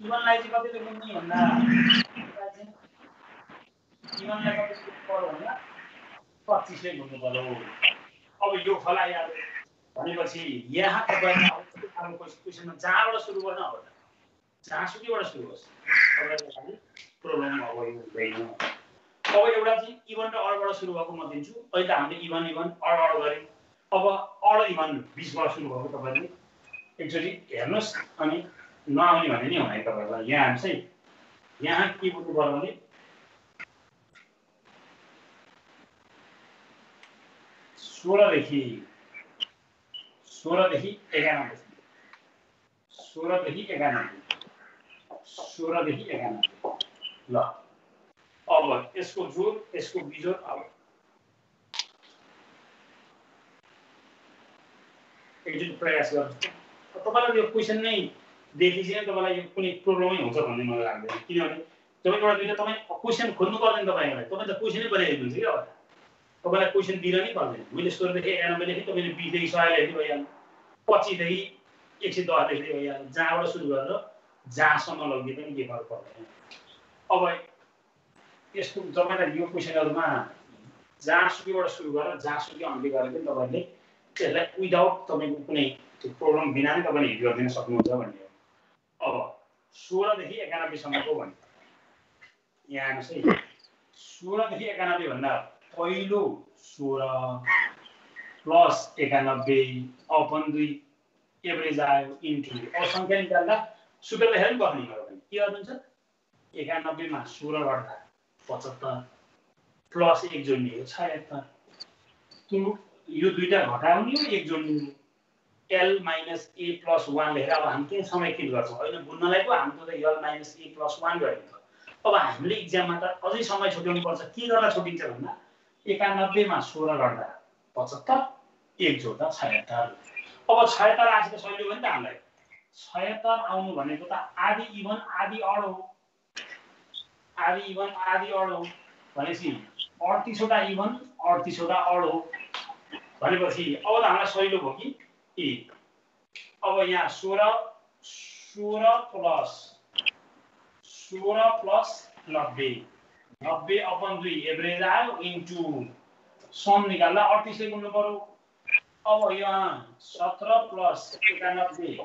इवनलाई चाहिँ कतिले गुन्नी भन्दा इवनलाई कतिले पर्यो भन्दा 25 ले गुन्नु पर्यो अब यो फला याद भनेपछि यहाँ तपाईले अब क्वेशनमा जहाँबाट सुरु गर्न हो जहाँसुकैबाट सुरु होस् तपाईलाई लागि प्रब्लम हुँदैन अब एउटा चाहिँ इभन र अडबाट सुरु भएको म दिन्छु अहिले हामीले इभन अड गर्यौं अब अड इभन 20 बाट सुरु भएको तपाईले एकचोटी हेर्नुस् अनि नआउने भन्ने नि होइन तपाईलाई यहाँ हामी चाहिँ यहाँ के बुझ्नु पर्यो भने 16 देखि 91 ल अब यसको जोड यसको बिजोड अब एकचोटि प्रयास गर्नु तपाईलाई यो क्वेशन नै देखि चाहिँ तपाईलाई यो कुनै प्रब्लमै हुन्छ भन्ने मलाई लाग्दैन किनभने जब एउटा दुईटा तपाई क्वेशन खोज्नु पर्दैन तपाईलाई तपाई त क्वेशनै बनाइदिनुहुन्छ के अब तपाईलाई क्वेशन दिन नै पर्दैन मैले 16 देखि 91 देखि तपाईले 20 देखि 100 लेख्दै भइहाल्नु 25 देखि 110 लेख्दै भइहाल्नु जहाँबाट सुरु गरेर जहाँसम्म लगिए पनि के फरक पर्दैन अब यस्तो तपाईलाई यो क्वेशनहरुमा जहाँसुकैबाट सुरु गरेर जहाँसुकै अन्त्य गरेर पनि तपाईले त्यसलाई विदाउट तपाईको कुनै प्रब्लम बिना नै तपाईले हिट गर्न सक्नुहुन्छ भन्ने हो अब 16 देखि 91 सम्मको भन्ने यहाँ हेर्नुस् है 16 देखि 91 भन्दा पहिलो 16 प्लस 91 अपन 2 एभरेज आयो इन्टु अब संख्या निकाल्दा सुत्र लेखेर पनि बस्नु पर्यो के गर्नुहुन्छ 91 मा 16 गर्दा 75 प्लस 1 जोड्ने हो 76 यो दुईटा घटाउने हो 1 जोड्ने l - a + 1 लेखेर अब हामी के समेकित गर्छौं हैन बुझ्नलाई पो हाम्रो त l - a + 1 गरेको छ अब हामीले एक्जाममा त अझै समय छुट्याउनु पर्छ के गर्दा छुटिन्छ भन्दा 91 मा 16 गर्दा 75 1 जोड्दा 76 अब 76 आएछ त सजिलो भयो नि त हामीलाई 76 आउनु भनेको त आधी इभन आधी अड हो आधी इभन आधी अड हो भनेपछि 38 वटा इभन 38 वटा अड हो भनेपछि अब त हामीलाई सजिलो भयो कि अब यहाँ 16 प्लस 90 अपन 2 एभरेज आयो इन्टु सम निकाल्दा 38 ले गुन्नु पर्यो अब यहाँ 17 प्लस 91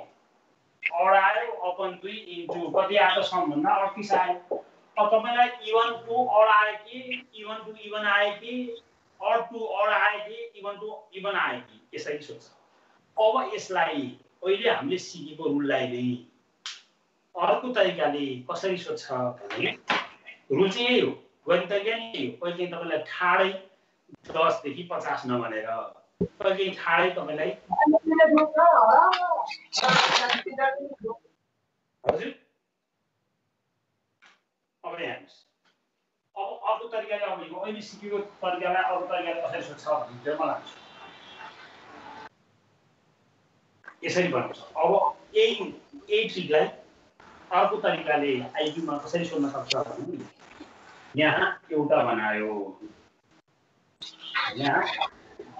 अड आयो अपन 2 इन्टु कति आयो सम भन्दा 38 आयो अब तपाईलाई इभन टु अड आयो कि इभन टु इभन आयो कि अड टु अड आयो कि इभन टु इभन आयो कि यसरी सोच्छ अब यसलाई अहिले हामीले सिकेको रुललाई नै अर्को तरिकाले कसरी सोच्छ भने रुल चाहिँ यही हो गणित तरिका नै हो पहिले तपाईलाई ठाडै 10 देखि 50 नभनेर पहिले ठाडै तपाईलाई हजुर अब हेर्नुस् अब अर्को तरिकाले अब यो अहिले सिकेको तरिकालाई अर्को तरिकाले कसरी सोध्छ भन्ने चाहिँ मलाई लाग्छ यसरी बनाउँछ। अब यही ट्रिकलाई अर्को तरिकाले आइक्यूमा कसरी सोध्न सक्छ भने यहाँ एउटा बनायो, यहाँ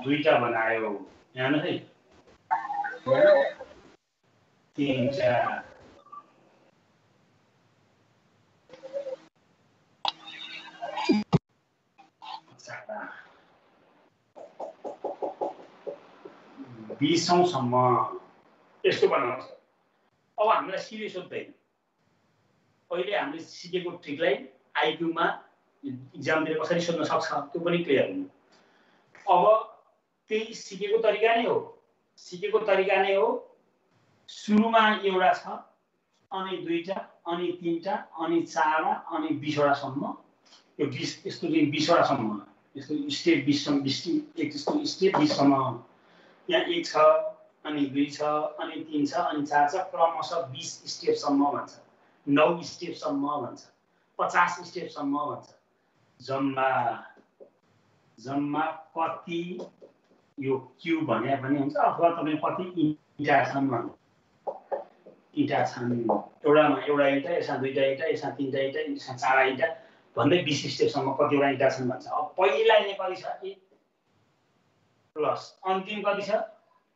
दुईटा बनायो, यहाँ है तीनटा, चारवटा, 20औंसम्म यस्तो बनाउँछ। अब हामीलाई सिधै सोध्दैन, अहिले हामीले सिकेको ट्रिकलाई आइक्यूमा इक्जामतिर कसरी सोध्न सक्छ त्यो पनि क्लियर हुनु। अब त्यही सिकेको तरिका नै हो, सुरुमा एउटा छ, अनि दुईटा, अनि तीनटा, अनि चारवटा, अनि 20वटासम्म। यो 20 यस्तो चाहिँ 20वटासम्म, यस्तो स्टेप 20सम्म। यहाँ 1 छ, अनि 2 छ, अनि 3 छ, अनि 4 छ, क्रमशः 20 स्टेपसम्म भन्छ, 9 स्टेपसम्म भन्छ, 50 स्टेपसम्म भन्छ। जम्मा कति यो क्यु भने पनि हुन्छ, अथवा तपाईँ कति इँटा छन् भन्नु। इँटा छन्, एउटामा एउटा इँटा, यसमा दुईटा इँटा, यसमा तीनटा इँटा, यसमा चारवटा इँटा भन्दै 20 स्टेपसम्म कतिवटा इँटा छन् भन्छ। अब पहिला यहाँ कति छ 1 प्लस अन्तिम कति छ,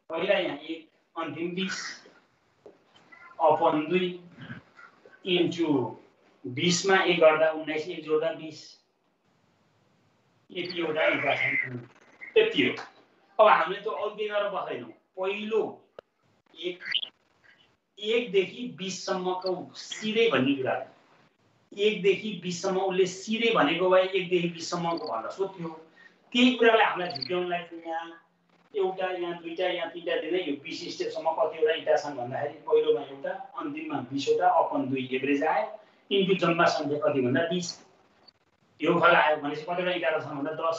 पहिला यहाँ 1 अन्तिम 20 अपन 2 इन्टु 20 मा 1 गर्दा 19, 1 जोड्दा 20, यतिवटा इँटा छन्। त्यति हो। अब हामीले त अरू केही गरेर बस्दैनौँ, पहिलो 1 देखि 20 सम्मको सिधै भन्ने कुरा हो। 1 देखि 20 सम्म उसले सिधै भनेको भए 1 देखि 20 सम्मको भनेर सोध्थ्यो। त्यही कुरालाई हामीलाई झुक्याउनलाई यहाँ एउटा, यहाँ दुईटा, यहाँ तीनटा दिँदै यो 20 स्टेपसम्म कतिवटा इँटा छन् भन्दाखेरि पहिलोमा एउटा, अन्तिममा 20वटा अपन 2 एभरेज आयो, इन्टु जम्मा सङ्ख्या कति भन्दा 20। यो फल आयो भनेपछि कतिवटा इँटा छन् भन्दा 10,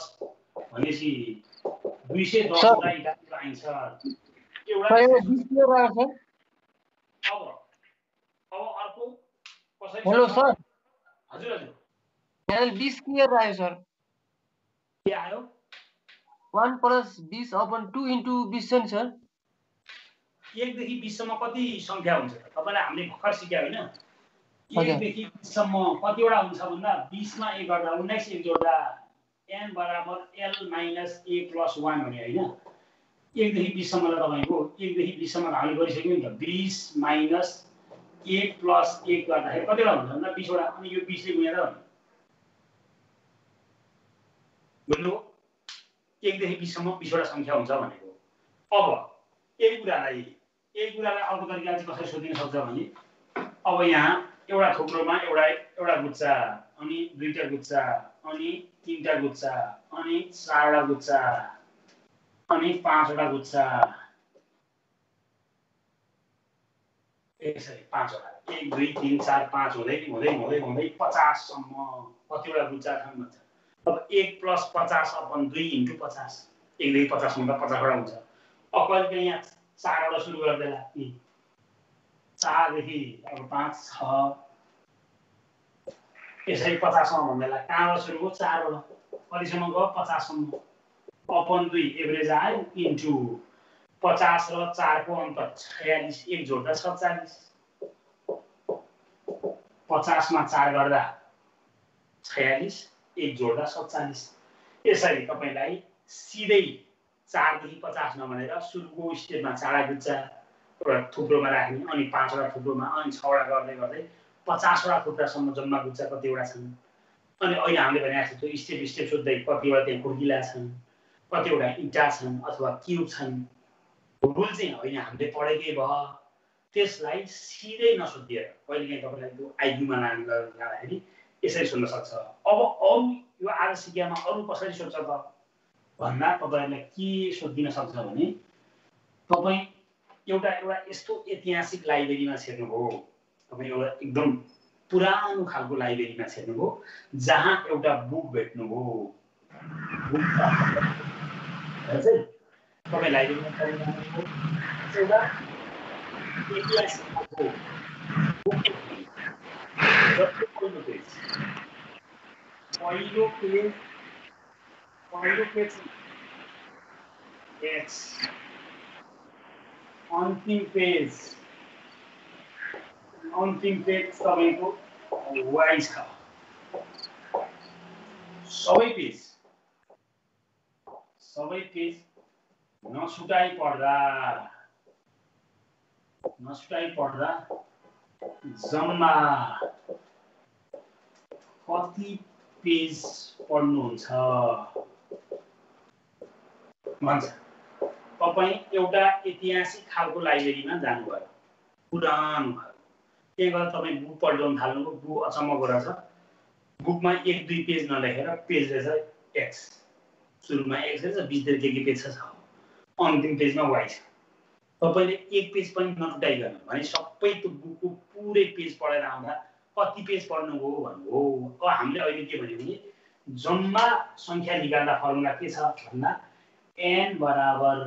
भनेपछि 210वटा इँटा आइन्छ। एउटा अब अर्को कसरी? Hello sir. हजुर हजुर, यहाँ 20 क्लियर आयो सर। के आयो? 1 + 20 अपन 2 इन्टु 20 छ नि सर। 1 देखि 20 सम्म कति सङ्ख्या हुन्छ तपाईँलाई हामीले भर्खर सिक्यो होइन? 1 देखि 20 सम्म कतिवटा हुन्छ भन्दा 20 मा 1 गर्दा 19, 1 जोड्दा n बराबर l - a + 1 भने होइन। 1 देखि 20 सम्मलाई तपाईँको 1 देखि 20 सम्म हामीले गरिसक्यौँ नि त। 20 - 1 + 1 गर्दाखेरि कतिवटा हुन्छ भन्दा 20वटा, अनि यो 20 ले गुणेर बुझ्नु? 1 देखि 20 सम्म 20वटा सङ्ख्या हुन्छ भनेको। अब यही कुरालाई अर्को तरिकाले चाहिँ कसरी सोधिन सक्छ भने अब यहाँ एउटा थुप्रोमा एउटा गुच्चा, अनि दुईटा गुच्चा, अनि तीनटा गुच्चा, अनि चारवटा गुच्चा, अनि 5वटा गुच्चा, यसरी 5वटा, 1 2 3 4 5 हुँदै 50 सम्म कतिवटा गुच्चा छन् भन्छ। अब 1 + 50 अपन 2 इन्टु 50, 1 देखि 50 सम्म 50वटा हुन्छ। अब कहिले यहाँ 4वटा सुरु गर्दैला, 4 देखि अब 5 6 यसरी 50 सम्म भन्दैला। कहाँबाट सुरु हो? 4वटा, कतिसम्म गयो? 50 सम्म, अपन 2 एभरेज आयो, इन्टु 50 र 4 को अन्तर 46, 1 जोड्दा 47, 50 मा 4 गर्दा 46, 1 जोड्दा 47। यसरी तपाईलाई सिधै 4 देखि 50 नभनेर सुरुको स्टेपमा 4वटा गुच्चा एउटा थुप्रोमा राख्ने, अनि 5वटा थुप्रोमा, अनि 6वटा गर्दै गर्दै 50वटा थुप्रासम्म जम्मा गुच्चा कतिवटा छन्। अनि अहिले हामीले भने जस्तो त्यो स्टेप सोध्दै कतिवटा त्यहाँ खुर्किला छन्, कतिवटा इँटा छन् अथवा क्युब छन्, रुल चाहिँ होइन हामीले पढेकै भयो। त्यसलाई सिधै नसोधिएर कहिलेकाहीँ तपाईँलाई त्यो आइक्यूमा लाँदाखेरि यसरी सोध्न सक्छ। अब अरू यो आज सिक्यामा अरू कसरी सोध्छ त भन्दा तपाईँहरूलाई के सोधिन सक्छ भने तपाईँ एउटा यस्तो ऐतिहासिक लाइब्रेरीमा छिर्नुभयो, तपाईँ एउटा एकदम पुरानो खालको लाइब्रेरीमा छिर्नुभयो जहाँ एउटा बुक भेट्नुभयो। तपाईँ लाइब्रेरीमा छिर्नुभयो, एउटा ऐतिहासिक खालको बुक पहिलो पेज x अन्तिम पेज तपाईँको y छ सबै पेज नछुटाइ पढ्दा जम्मा कति पेज पढ्नुहुन्छ भन्छ। तपाईँ एउटा ऐतिहासिक खालको लाइब्रेरीमा जानुभयो, पुरानो खालको, त्यही भएर तपाईँ बुक पढ्न थाल्नुभयो। बुक अचम्मको रहेछ, बुकमा 1-2 पेज नलेखेर पेज रहेछ एक्स, सुरुमा एक्स रहेछ, बिचतिर के पेज छ, अन्तिम पेजमा वाइ छ। तपाईँले एक पेज पनि नटुटाइकन भने सबै त्यो बुकको पुरै पेज पढेर आउँदा कति पेज पढ्नुभयो भन्नु हो। अब हामीले अहिले के भन्यो भने जम्मा सङ्ख्या निकाल्दा फर्मुला के छ भन्दा n बराबर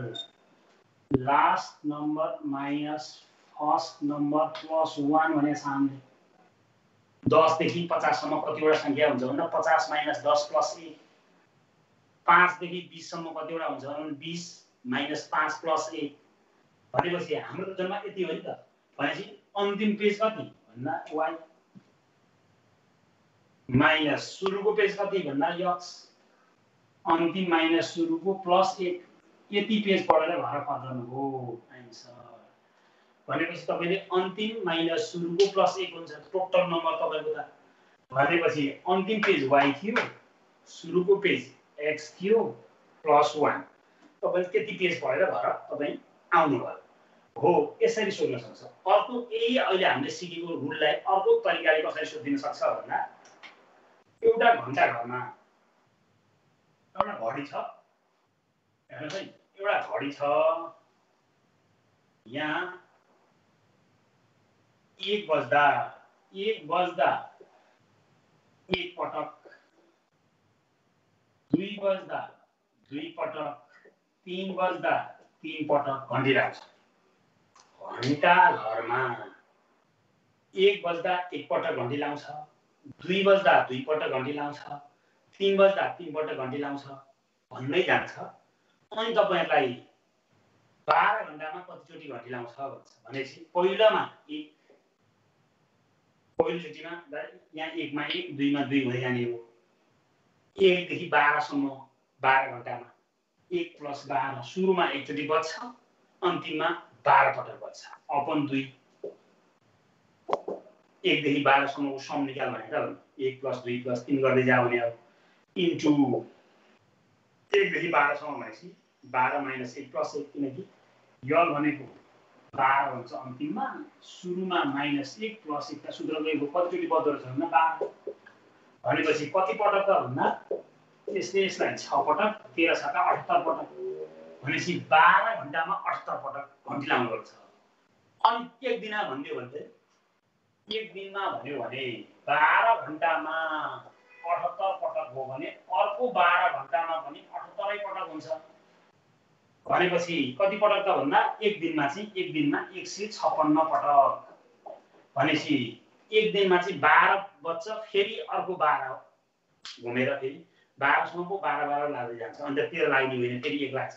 last number minus first number plus 1 भने हामीले 10 देखि 50 सम्म कतिवटा सङ्ख्या हुन्छ भन्दा 50 माइनस 10 प्लस 1, 5 देखि 20 सम्म कतिवटा हुन्छ भन्दा 20 माइनस 5 प्लस 1 भनेपछि हाम्रो त जम्मा यति हो नि त। भनेपछि अन्तिम पेज कति भन्दा y माइनस सुरुको पेज कति भन्दा x, अन्तिम माइनस सुरुको प्लस 1, यति पेज पढेर घर फर्कनु हो आन्सर। भनेपछि तपाईले अन्तिम माइनस सुरुको प्लस 1 हुन्छ टोटल नम्बर तपाईको त। भनेपछि अन्तिम पेज y थियो, सुरुको पेज x थियो प्लस 1, तपाईले त्यति पेज पढेर घर तपाई आउनु भयो हो। यसरी सोध्न सक्छ। अर्को यही अहिले हामीले सिकेको रुललाई अर्को तरिकाले कसरी सोधिन सक्छ भन्दा एउटा घण्टा घरमा एउटा घडी छ, हेर्नुस् है, एउटा घडी छ, यहाँ 1 बज्दा 1 पटक, 2 बज्दा 2 पटक, 3 बज्दा 3 पटक घन्टी लाग्छ। घण्टा घरमा 1 बज्दा 1 पटक घन्टी लाउँछ, 2 बज्दा 2 पटक घन्टी लाउँछ, 3 बज्दा 3 पटक घन्टी लाउँछ भन्दै जान्छ। अनि तपाईहरुलाई 12 घण्टामा कतिचोटी घन्टी लाउँछ भन्छ। भनेपछि पहिलोचोटिमा यहाँ 1 मा 1, 2 मा 2 हुँदै जाने हो। 1 देखि 12 सम्म 12 घण्टामा 1 + 12 सुरुमा एकचोटी बज्छ, अन्तिममा 12 पटक बज्छ अपन 2। 1 देखि 12 सम्मको सम निकाल भनेर 1 + 2 + 3 गर्दै जाऊ भने अब इन्टु 1 देखि 12 सम्म भनेपछि 12 - 1 + 1, किनकि यल भनेको 12 हुन्छ अन्तिममा, सुरुमा -1 + 1 का सूत्र गएको कतिचोटी बज्दो रहेछ भन्दा 12। भनेपछि कति पटक त भन्दा यसलाई 6 पटक, 13 × 7 = 78 पटक। भनेपछि 12 घण्टामा 78 पटक घन्टी लाउनु पर्छ। अनि एक दिनमा भन्दियो भने एक दिनमा भन्यो भने 12 घण्टामा 78 पटक हो भने अर्को 12 घण्टामा पनि 78 पटक हुन्छ। भनेपछि कति पटक त भन्दा एक दिनमा 156 पटक। भनेपछि एक दिनमा 12 बज्छ, फेरि अर्को 12 घुमेर फेरि 12 सम्मको 12 लाग्दै जान्छ। अन्त 13 लाग्ने होइन फेरि 1 लाग्छ,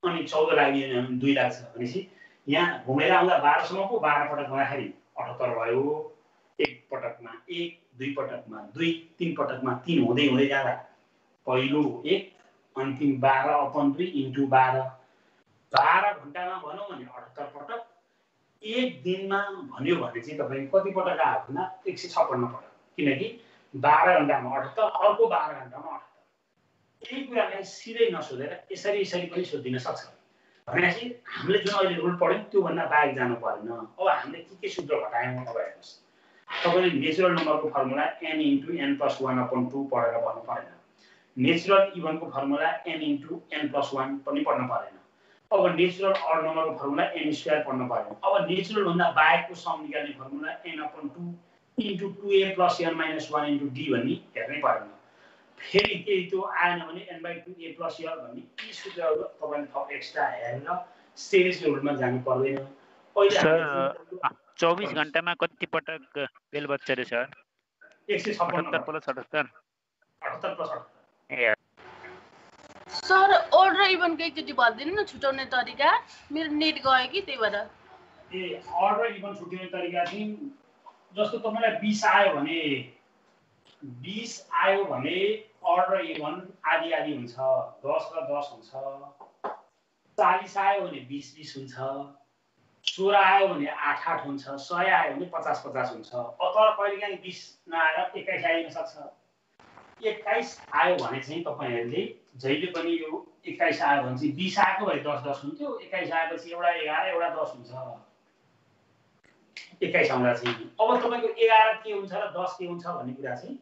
अनि 14 लाग्ने होइन 2 लाग्छ। भनेपछि यहाँ घुमेर आउँदा 12 सम्मको 12 पटक गर्दाखेरि 78 भयो। एक पटकमा 1, 2 पटकमा 2, 3 पटकमा 3 हुँदै जाँदा पहिलो 1, अन्तिम 12/2 × 12। 12 घण्टामा भनौँ भने 78 पटक, एक दिनमा भन्यो भने चाहिँ तपाईँ कति पटक आयो भन्दा 156 पटक, किनकि 12 घण्टामा 78, अर्को 12 घण्टामा 78। यही कुरालाई सिधै नसोधेर यसरी पनि सोधिन सक्छ। भनेपछि हामीले जुन अहिले रुल पढ्यौँ त्योभन्दा बाहेक जानु परेन। अब हामीले के सूत्र घटायौँ अब हेर्नुहोस्। तपाईले नेचुरल नम्बरको फर्मुला n × n + 1/2 पढेर भन्नु परेन। नेचुरल इभनको फर्मुला n × n + 1 पनि पढ्नु परेन। अब नेचुरल अड नम्बरको फर्मुला n² पढ्नु परेन। अब नेचुरल भन्दा बाहेकको सम निकाल्ने formula n/2 × 2a + n - 1 × d भन्ने हेर्नै परेन। फेरि केही त्यो आएन भने n/2a + l भन्ने यी सूत्रहरू तपाईले थप एक्स्ट्रा हेरेर सिरिज रुलमा जानु पर्दैन। सर 24 घण्टामा कति पटक बेल बज्छ रे सर? 156 + 78। 78 + 78 ए सर ओड र इभनको एकचोटि भनिदिनु न छुटाउने तरिका मेरो नेट गयो कि त्यही भएर ए अड र इभन छुट्याउने तरिका चाहिँ जस्तो तपाईलाई 20 आयो भने 20 आयो भने अड र इभन आधी आधी हुन्छ 10 र 10 हुन्छ 40 आयो भने 20 20 हुन्छ 16 आयो भने 8 8 हुन्छ 100 आयो भने 50 50 हुन्छ तर कहिलेकाहीँ 20 नआएर 21 आइन सक्छ 21 आयो भने चाहिँ तपाईहरुले जहिले पनि यो 21 आयो भने चाहिँ 20 आएको भए 10 10 हुन्थ्यो 21 आएपछि एउटा 11 एउटा 10 हुन्छ 21 आउँदा चाहिँ अब तपाईको 11 के हुन्छ र 10 के हुन्छ भन्ने कुरा चाहिँ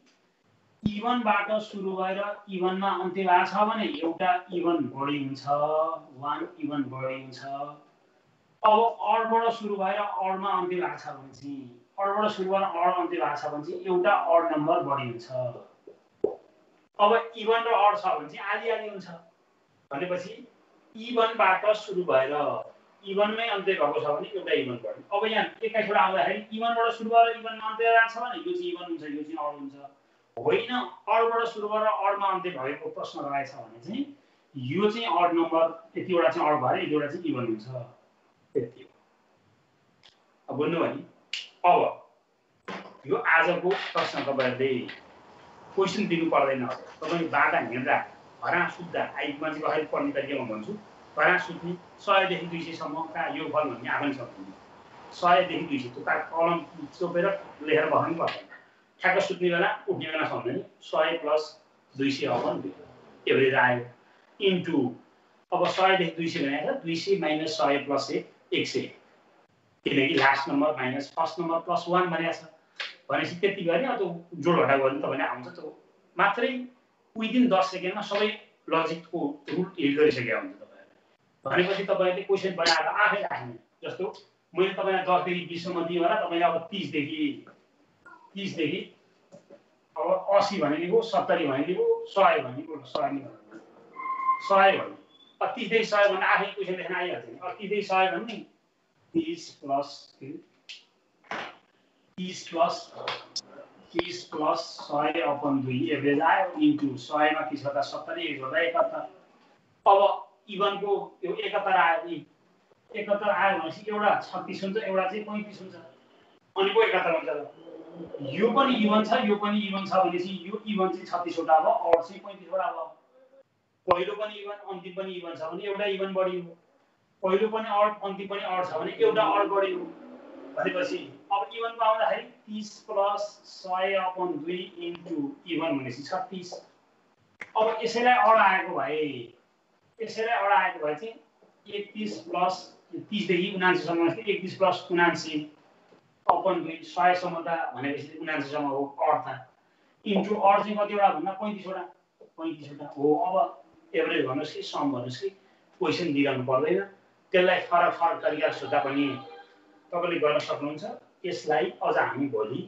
इभनबाट सुरु भएर इभनमा अन्त्य भएको छ भने एउटा इभन बढी हुन्छ 1 इभन बढी हुन्छ अब अडबाट सुरु भएर अडमा अन्त्य भएको छ भने चाहिँ अडबाट सुरु भएर अड अन्त्य भएको छ भने चाहिँ एउटा अड नम्बर बढी हुन्छ अब इभन र अड छ भने चाहिँ आधी आधी हुन्छ भनेपछि इभनबाट सुरु भएर इभनमै अन्त्य भएको छ भने एउटा इभन बढी अब यहाँ 21 वटा आउँदाखेरि इभनबाट सुरु भएर इभनमा अन्त्य भएको छ भने यो चाहिँ इभन हुन्छ यो चाहिँ अड हुन्छ होइन अडबाट सुरु गरेर अडमा अन्त्य भएको प्रश्न रहेछ भने चाहिँ यो चाहिँ अड नम्बर यतिवटा चाहिँ अड भएर यतिवटा चाहिँ इभन हुन्छ त्यति हो अब बुझ्नु भने अब यो आजको प्रश्न तपाईहरुले क्वेशन दिनु पर्दैन तपाईले बाटा हेर्दा हरा सुत्दा आइमा चाहिँ कसरी पढ्ने तरिकामा भन्छु हरा सुत्ने 100 देखि 200 सम्मका योगफल भन्ने आफै सक्नुहुन्छ 100 देखि 200 त्यो कलम चोपेर लेखेर बस्नु पर्दैन ठ्याक्क सुत्ने बेला उठ्ने बेला सम्झने 100 + 200 अपन एभरेज आयो इन्टु अब 100 देखि 200 भनेको 200 - 100 + 100 किनकि last number minus first number +1 भनेको छ भनेपछि त्यति गरे अब जोड घटाउ गर्ने तपाईले आउँछ त्यो मात्रै विदिन 10 सेकेन्डमा सबै लजिकको रुल हिट गरिसकेका हुन्छ तपाईहरुले भनेपछि तपाईले क्वेशन बनाएर आफै राख्ने जस्तो मैले तपाईलाई 10 देखि 20 सम्म दिए होला तपाईले अब 30 देखि अब 80 भनेको 70 भनेको 100 भनेको 100 नि भन्नु 100 भने 30 देखि 100 भने आफै क्वेशन लेख्न आइहाल्छ नि 30 देखि 100 भन्ने 30 + 100/2 एभरेज आयो इन्टु 100 मा 30 गर्दा 70 1 गर्दा 71 अब इभनको यो 71 आयो नि 71 आयो भनेपछि एउटा 36 हुन्छ एउटा चाहिँ 35 हुन्छ अनि को 71 हुन्छ यो पनि इभन छ यो पनि इभन छ भनेपछि यो इभन चाहिँ 36 वटा भयो अड चाहिँ 35 वटा भयो पहिलो पनि इभन अन्तिम पनि इभन छ भने एउटा इभन बढी हो पहिलो पनि अड अन्तिम पनि अड छ भने एउटा अड बढी हो भनेपछि अब इभनको आउँदाखेरि 30 + 100/2 इन्टु इभन भनेपछि 36 अब यसैलाई अड आएको भए चाहिँ 31 + 30 देखि 79 सम्म 31 + 79/2 100 सम्म त भनेपछि 79 सम्म हो अड त इन्टु अड चाहिँ कतिवटा भन्दा 35 वटा हो अब एभरेज भन्नुस् कि सम भन्नुस् कि क्वेशन दिइरहनु पर्दैन त्यसलाई फरक फरक तरिका सोध्दा पनि तपाईले गर्न सक्नुहुन्छ यसलाई अझ हामी भोलि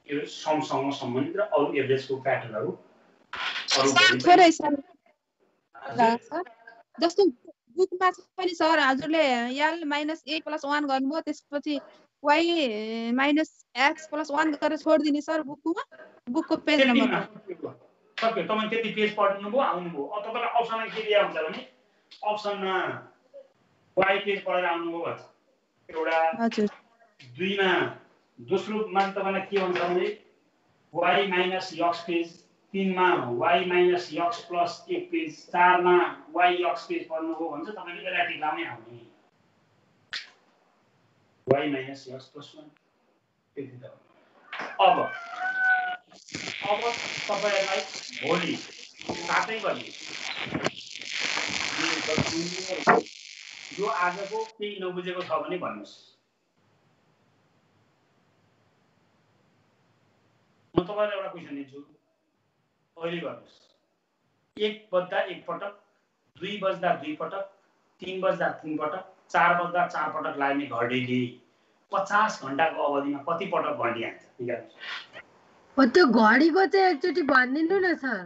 यो समसँग सम्बन्धित र अरु एभरेजको प्याटर्नहरु अरु भोलि जस्तो बुकमा पनि सर हजुरले l - a + 1 गर्नुभयो त्यसपछि y - x + 1 गरेर छोड्दिने सर बुकको पेज नम्बर सक्यो तपाई त्यति पेज पढ्नु भयो आउनु भयो अब तपाईलाई अप्सनमा के दिया हुन्छ भने अप्सनमा y पेज पढेर आउनु भयो भन्छ एउटा हजुर 2 मा दोस्रो मा तपाईलाई के भन्छ भने y - x पेज 3 मा y - x + 1 पेज 4 मा y x पेज पढ्नु भयो भन्छ तपाईले यसलाई टिकाउने आउने y - x + 1 त्यति त अब तपाईहरुलाई भोलि 7 बजे यो आजको केही नबुझेको छ भने भन्नुस् म तपाईलाई एउटा क्वेशन दिन्छु अहिले गर्नुस् 1 बज्दा 1 पटक 2 बज्दा 2 पटक 3 बज्दा 3 पटक 4 बज्दा 4 पटक लाग्ने घडीले 50 घण्टाको अवधिमा कति पटक घडी हान्छ निकाल्नुस् त्यो घडीको चाहिँ एकचोटि भनिदिनु न सर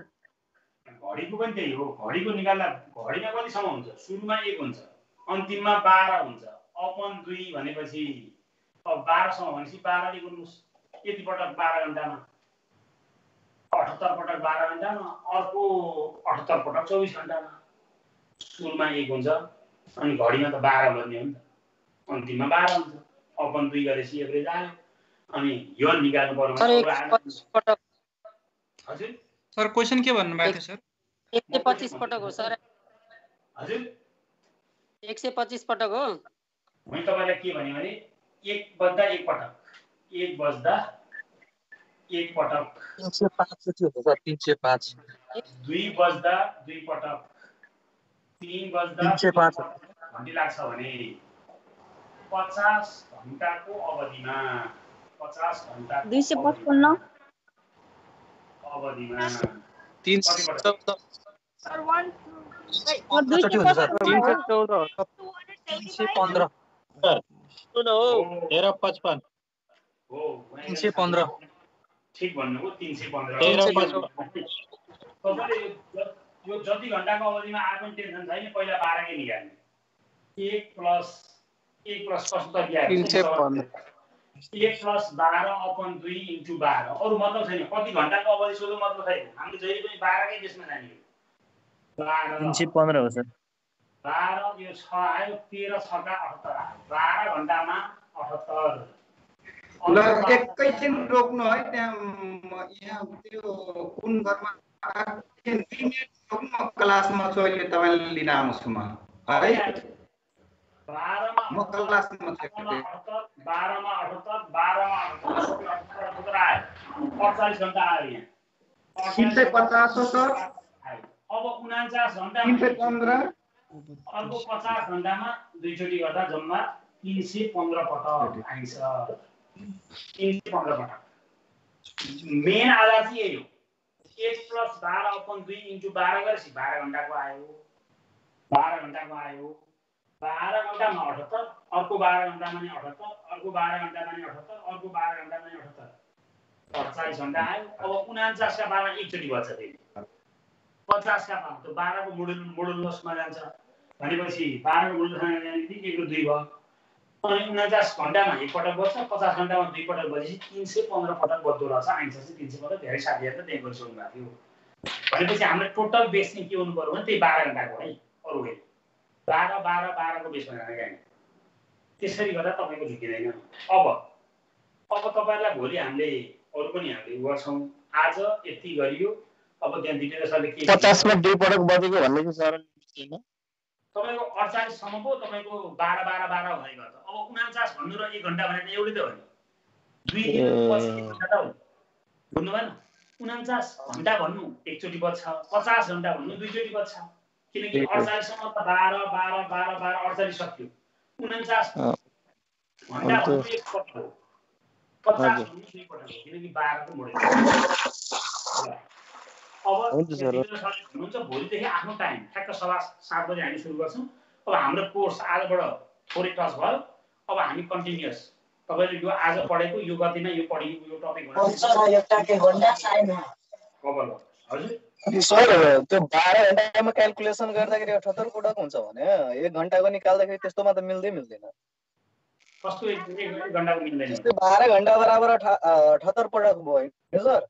घडीको पनि त्यही हो घडीको निकाल्दा घडीमा कति समय हुन्छ सुरुमा 1 हुन्छ अन्तिममा 12 हुन्छ अपन 2 भनेपछि अब 12 सम्म भनेपछि 12 ले गुन्नुस् यति पटक 12 घण्टामा 78 पटक 12 घण्टामा, अर्को 78 पटक 24 घण्टामा। सुरुमा 1 हुन्छ अनि घडीमा त 12 बज्ने हो नि त, अन्तिममा 12 हुन्छ। अपन 2 गरेपछि एभरेज आयो अनि यो निकाल्नु पर्यो भने। हजुर सर क्वेशन के भन्नु भएको थियो सर? 125 पटक हो सर। हजुर 125 पटक हो। मैले तपाईलाई के भने 1 बज्दा 1 पटक, 1 बज्दा 1 पटक, 305 जति हो सर, 305। 2 बज्दा 2 पटक, 3 बज्दा 305 घन्टी लाग्छ भने 50 घण्टाको अवधिमा 50 घण्टा 255 अवधिमा 314 सर 1 315 सुनो हो 1355 हो 315 ठीक भन्नुभयो 315 1355 यो जति घण्टाको अवधिमा आए पनि टेन्सन छैन, पहिला 12 कै निकाल्ने। 1 प्लस कस्तो तरिका 315 1 प्लस 12/2 इन्टु 12 अरु मतलब छैन। कति घण्टाको अवधि सोध्नु मतलब छैन, हामीले जहिले पनि 12 कै बेसमा जाने हो। 315 हो सर। 12 यो 6 आयो, 13 6 का 78 आयो, 12 घण्टामा 78। ल एकैछिन रोक्नु है, त्यहाँ यहाँ त्यो कुन घरमा 2 मिनेट रोक्नु, म क्लासमा छु अहिले, तपाईले लिन आउँछु म है। 12 मा म क्लासमा छु। 12 मा 78 आयो, 48 घण्टा आयो यहाँ। 350 हो सर। अब 49 घण्टा 315 अर्को 50 घण्टामा 2 चोटी गर्दा जम्मा 315 पटक आइन्छ। 315 पटक। मेन आधार चाहिँ यही हो। 1 प्लस 12/2 इन्टु 12 गरेपछि 12 घण्टाको आयो। 12 घण्टाको आयो। 12 घण्टामा 78, अर्को 12 घण्टामा नि 78, अर्को 12 घण्टामा नि 78, अर्को 12 घण्टामा नि 78, 48 घण्टा आयो। अब 49 का 12 एकचोटी बच्छ फेरि। 50 का 5 तो 12 को मोडुलसमा जान्छ भनेपछि 12 को मोडुलसमा जाने बित्तिकै 1 र 2 भयो। अनि 49 घण्टामा 1 पटक बज्छ, 50 घण्टामा 2 पटक बजेपछि 315 पटक बज्दो रहेछ। आइन्छ चाहिँ 315। धेरै साथीहरुले त्यही गरिसक्नु भएको थियो। भनेपछि हाम्रो टोटल बेस चाहिँ के हुनु पर्यो भने त्यही 12 घण्टाको है, अरु होइन। 12 12 12 को बेसमा जाने गाडी। त्यसरी गर्दा तपाईको झुकिदैन। अब तपाईहरुलाई भोलि हामीले अरु पनि हामीले गर्छौं। आज यति गरियो। अब त्यहाँ दिपेन्द्र सरले के 50 मा 2 पटक बजेको भन्ने चाहिँ सरल छैन। तपाईको 48 सम्मको तपाईको 12 12 12 हुँदै गर्छ। अब 49 भन्नु र 1 घण्टा भने त एउटै त हो नि। 2 दिन पछि 1 घण्टा त हो। बुझ्नु भएन? 49 घण्टा भन्नु एकचोटी बज्छ, 50 घण्टा भन्नु दुईचोटी बज्छ। किनकि 48 सम्म त 12 12 12 12 48 सक्यो। 49 घण्टा भन्नु एक पटक हो। 50 भन्नु दुई पटक हो, किनकि 12 को मोडेल। अब हुनुहुन्छ भोलिदेखि आफ्नो टाइम ठ्याक्क 7:15 बजे हामी सुरु गर्छौं। अब हाम्रो कोर्स आजबाट थोरै टच भयो। अब हामी कन्टिन्युअस तपाईले यो आज पढेको यो गतिमा यो पढेको यो टपिक सर यो टाके घण्टा छैन। कभर गर्नु। हजुर अनि सर त्यो 12 घण्टामा क्याल्कुलेसन गर्दाखेरि 78 पटक हुन्छ भने 1 घण्टाको निकाल्दाखेरि त्यस्तोमा त मिल्दैन। कस्तो 1 घण्टाको मिल्दैन? त्यस्तै 12 घण्टा बराबर 78 पटक भयो सर।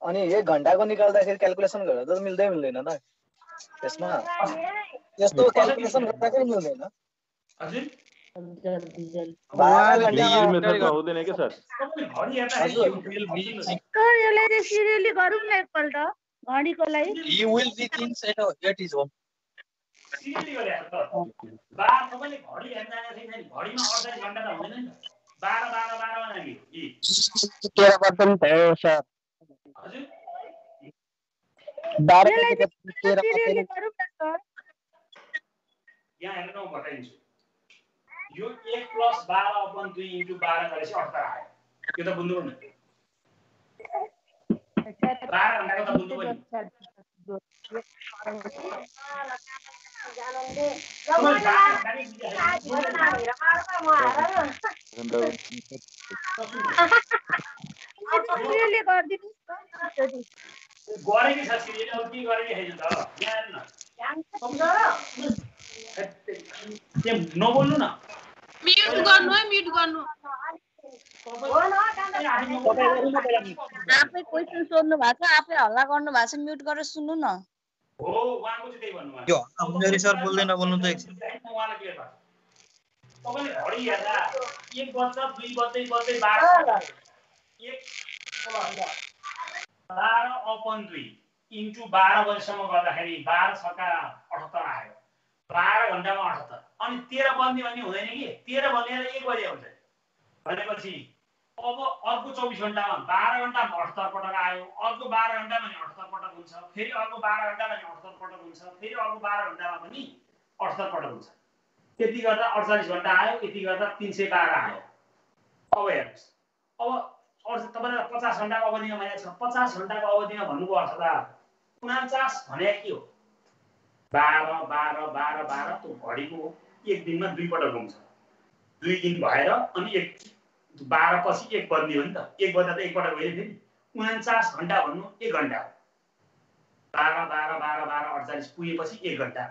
अनि 1 घण्टाको निकाल्दाखेरि क्याल्कुलेसन गर्दा त मिल्दैन त। त्यसमा यस्तो क्याल्कुलेसन गर्दाखेरि मिल्दैन। हजुर 12 घण्टा मेथडमा हुँदैन के सर? घडी हेर्दा सर यसलाई चाहिँ सिरियली गरौँ न एकपल्ट घडीको लागि। You will be things at his home. Serially गरे त। 12 तपाईले घडी हेर्न जाने छैन नि। घडीमा 48 घण्टा त हुँदैन नि त। 12 12 12 मा जाने। 13 पनि भयो सर। हजुर 12 सिरियली गरौँ न सर। यहाँ हेर्न म बताइदिन्छु। यो 1 प्लस 12/2 इन्टु 12 गरेपछि 78 आयो। यो त बुझ्नु पर्यो। 12 घण्टाको त बुझ्नु पर्यो। सिरियली गरिदिनुस् न। गरेकै छ सिरियली, अब के गरेकै छैन त। यहाँ हेर्नु न। नबोल्नु न। म्युट गर्नु है, म्युट गर्नु। आफै क्वेसन सोध्नु भएको छ, आफै हल्ला गर्नु भएको छ, म्युट गरेर सुन्नु न। हो उहाँको चाहिँ त्यही भन्नु यो हुँदैन सर, बोल्दै नबोल्नु त एकछिन। उहाँले के गर्छ तपाईले घडी हेर्दा 1 बज्छ 2 बज्दै बज्दै 12 12/2 इन्टु 12 बजेसम्म गर्दाखेरि 12 छक्का 78 आयो। 12 घण्टामा 78 अनि 13 बन्दी भन्ने हुँदैन कि 13 बनेर 1 बजे हुन्छ भनेपछि अब अर्को 24 घण्टामा 12 घण्टामा 78 पटक आयो, अर्को 12 घण्टामा पनि 78 पटक हुन्छ, फेरि अर्को 12 घण्टामा पनि 78 पटक हुन्छ, फेरि अर्को 12 घण्टामा पनि 78 पटक हुन्छ। त्यति गर्दा 48 घण्टा आयो, यति गर्दा 312 आयो। अब हेर्नुस् अब तपाईलाई 50 घण्टाको अवधिमा भनेको छ, 50 घण्टाको अवधिमा भन्नुको अर्थ त 49 भने के हो? 12 12 12 12 त्यो घडीको एक दिनमा 2 पटक हुन्छ। 2 दिन भएर अनि 12 पछि 1 बज्ने हो नि त। 1 बज्दा त 1 पटक होइन, फेरि 49 घण्टा भन्नु 1 घण्टा हो। 12 12 12 12 48 पुगेपछि 1 घण्टा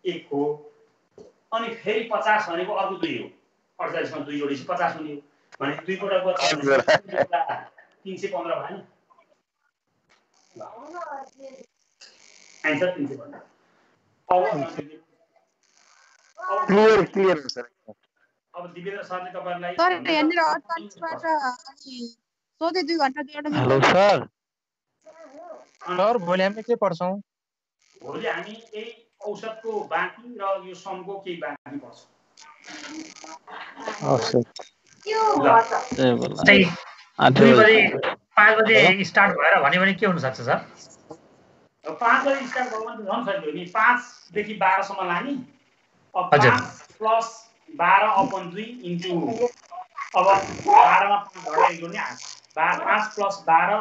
1 हो। अनि फेरि 50 भनेको अर्को 2 हो। 48 मा 2 जोडेपछि 50 हुने हो। भने 2 पटक 315 भयो नि। आन्सर 315। Clear sir. अब दिवेन्द्र सरले तपाईहरुलाई सर यहाँनिर 48 बाट अनि सोधे 2 घण्टा जोड्नु। Hello sir. सर भोलि हामी के पढ्छौं? भोलि हामी यही औसतको बाँकी र यो समको केही बाँकी पढ्छौं। औसत। चाहिँ 2 बजे 5 बजे स्टार्ट भएर भन्यो भने के हुन सक्छ सर? 5 बजे स्टार्ट भयो भने झन् सजिलो नि। 5 देखि 12 सम्म लाने। अब 5 प्लस 12/2 इन्टु अब 12 मा 5 घटाइ जोड्ने 5 प्लस 12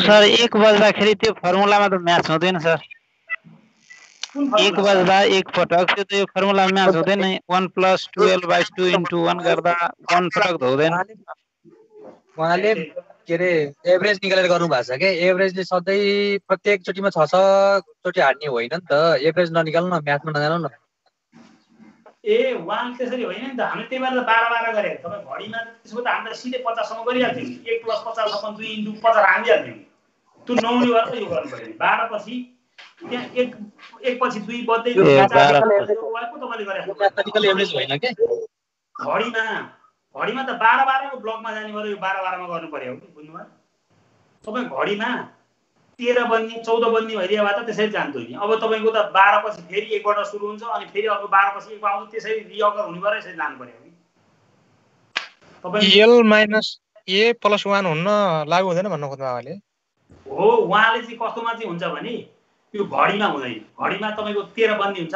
सर 1 बज्दाखेरि त्यो फर्मुलामा त म्याच हुँदैन सर। 1 बज्दा 1 पटक त्यो त यो फर्मुलामा म्याच हुँदैन। 1 + 12/2 इन्टु 1 गर्दा 1 पटक त हुँदैन। उहाँले के रे एभरेज निकालेर गर्नु भएको छ के? एभरेजले सधैँ प्रत्येक चोटीमा 6 चोटी हाड्ने होइन नि त। एभरेज ननिकाल्नु न, म्याथमा नजानु न। ए वान त्यसरी होइन नि त। हामीले त्यही भएर 12 12 गरे। तपाईं घडीमा त्यसो त हामीले सिधै 50 सम्म गरिहाल्थ्यौ। 1 + 50/2 इन्टु 50 हाल्दिहाल्थ्यौ। त्यो नहुने भएर यो गर्नु पर्यो। 12 पछि त्यहाँ 1 पछि 2 बज्दै यो वाको तपाईले गरे। म्याथमेटिकल एभरेज होइन के? घडीमा त 12 12 को ब्लकमा जाने भएर यो 12 12 मा गर्नु पर्यो नि, बुझ्नुभयो? तपाई घडीमा 13 बन्ने 14 बन्ने भइदिया भए त त्यसरी जान्थ्यो नि। अब तपाईको त 12 पछि फेरि 1 बाट सुरु हुन्छ अनि फेरि अर्को 12 पछि 1 आउँछ, त्यसरी रिअकर हुने भएर यसरी लानु पर्यो नि। तपाईँ l - a + 1 हुन्न लागु हुँदैन भन्नु खोज्नु भएको हो। उहाँले चाहिँ कस्तोमा चाहिँ हुन्छ भने यो घडीमा हुँदैन। घडीमा तपाईको 13 बन्दी हुन्छ,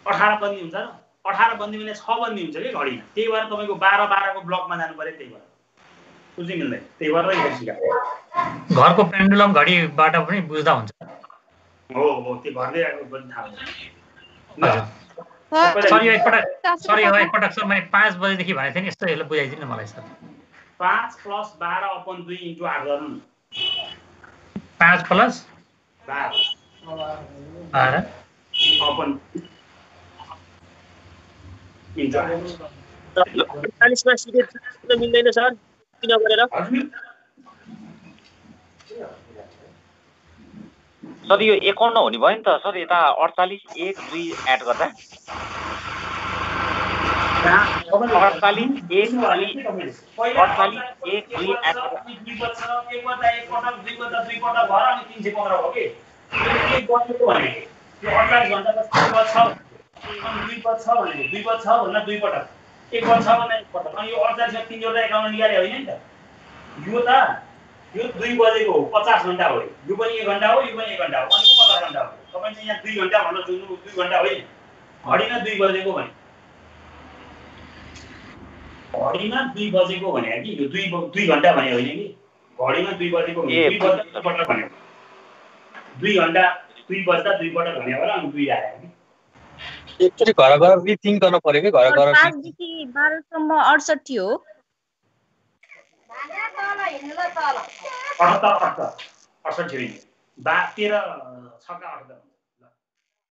18 बन्दी हुन्छ र 18 बन्दी भने 6 बन्दी हुन्छ के घडीमा। त्यही भएर तपाईको 12 12 को ब्लकमा जानु पर्यो। त्यही भएर बुझ्नु मिल्दैन। त्यही भएर यसरी सिकाएको। घरको पेन्डुलम घडीबाट पनि बुझ्दा हुन्छ। हो त्यो घरले आएको पनि थाहा हुन्छ। सरी एकपटक सर मैले 5 बजेदेखि भनेको थिएँ नि, यस्तो यसले बुझाइदिनु मलाई सर। 5 + 12/2 इन्टु 8 गर्नु न। 5 + 12 इन्टु 8 48 मा सिधै मिल्दैन सर, किन गरेर? सर यो 51 हुने भयो नि त सर। यता 48 1 2 एड गर्दा 48 1 2 एड गर्दा 2 बज्छ, 1 बज्दा 1 पटक, 2 बज्दा 2 पटक भएर अनि 315 हो के। यो 1 बजेको भने यो 48 घण्टा त 2 बज्छ अनि 2 बज्छ भने 2 बज्छ भन्दा 2 पटक, 1 बज्छ भन्दा 1 पटक। अनि यो 48 मा 3 जोड्दा 51 निकाले होइन नि त। यो 2 बजेको हो, 50 घण्टा हो। यो पनि 1 घण्टा हो, यो पनि 1 घण्टा हो, अनि 50 घण्टा हो। तपाईले यहाँ 2 घण्टा भन्न जुन्नु 2 घण्टा होइन। घडीमा 2 बजेको भने घडीमा 2 बजेको भने कि यो 2 घण्टा भने होइन कि। घडीमा 2 बजेको भने 2 बज्दा 2 पटक भने 2 घण्टा 2 बज्दा 2 पटक भने भएर अनि 2 आयो कि। एकचोटी घर गएर रिथिंक गर्न पर्यो के। घर गएर 5 देखि 12 सम्म 68 हो। 68 68 13 6 का 8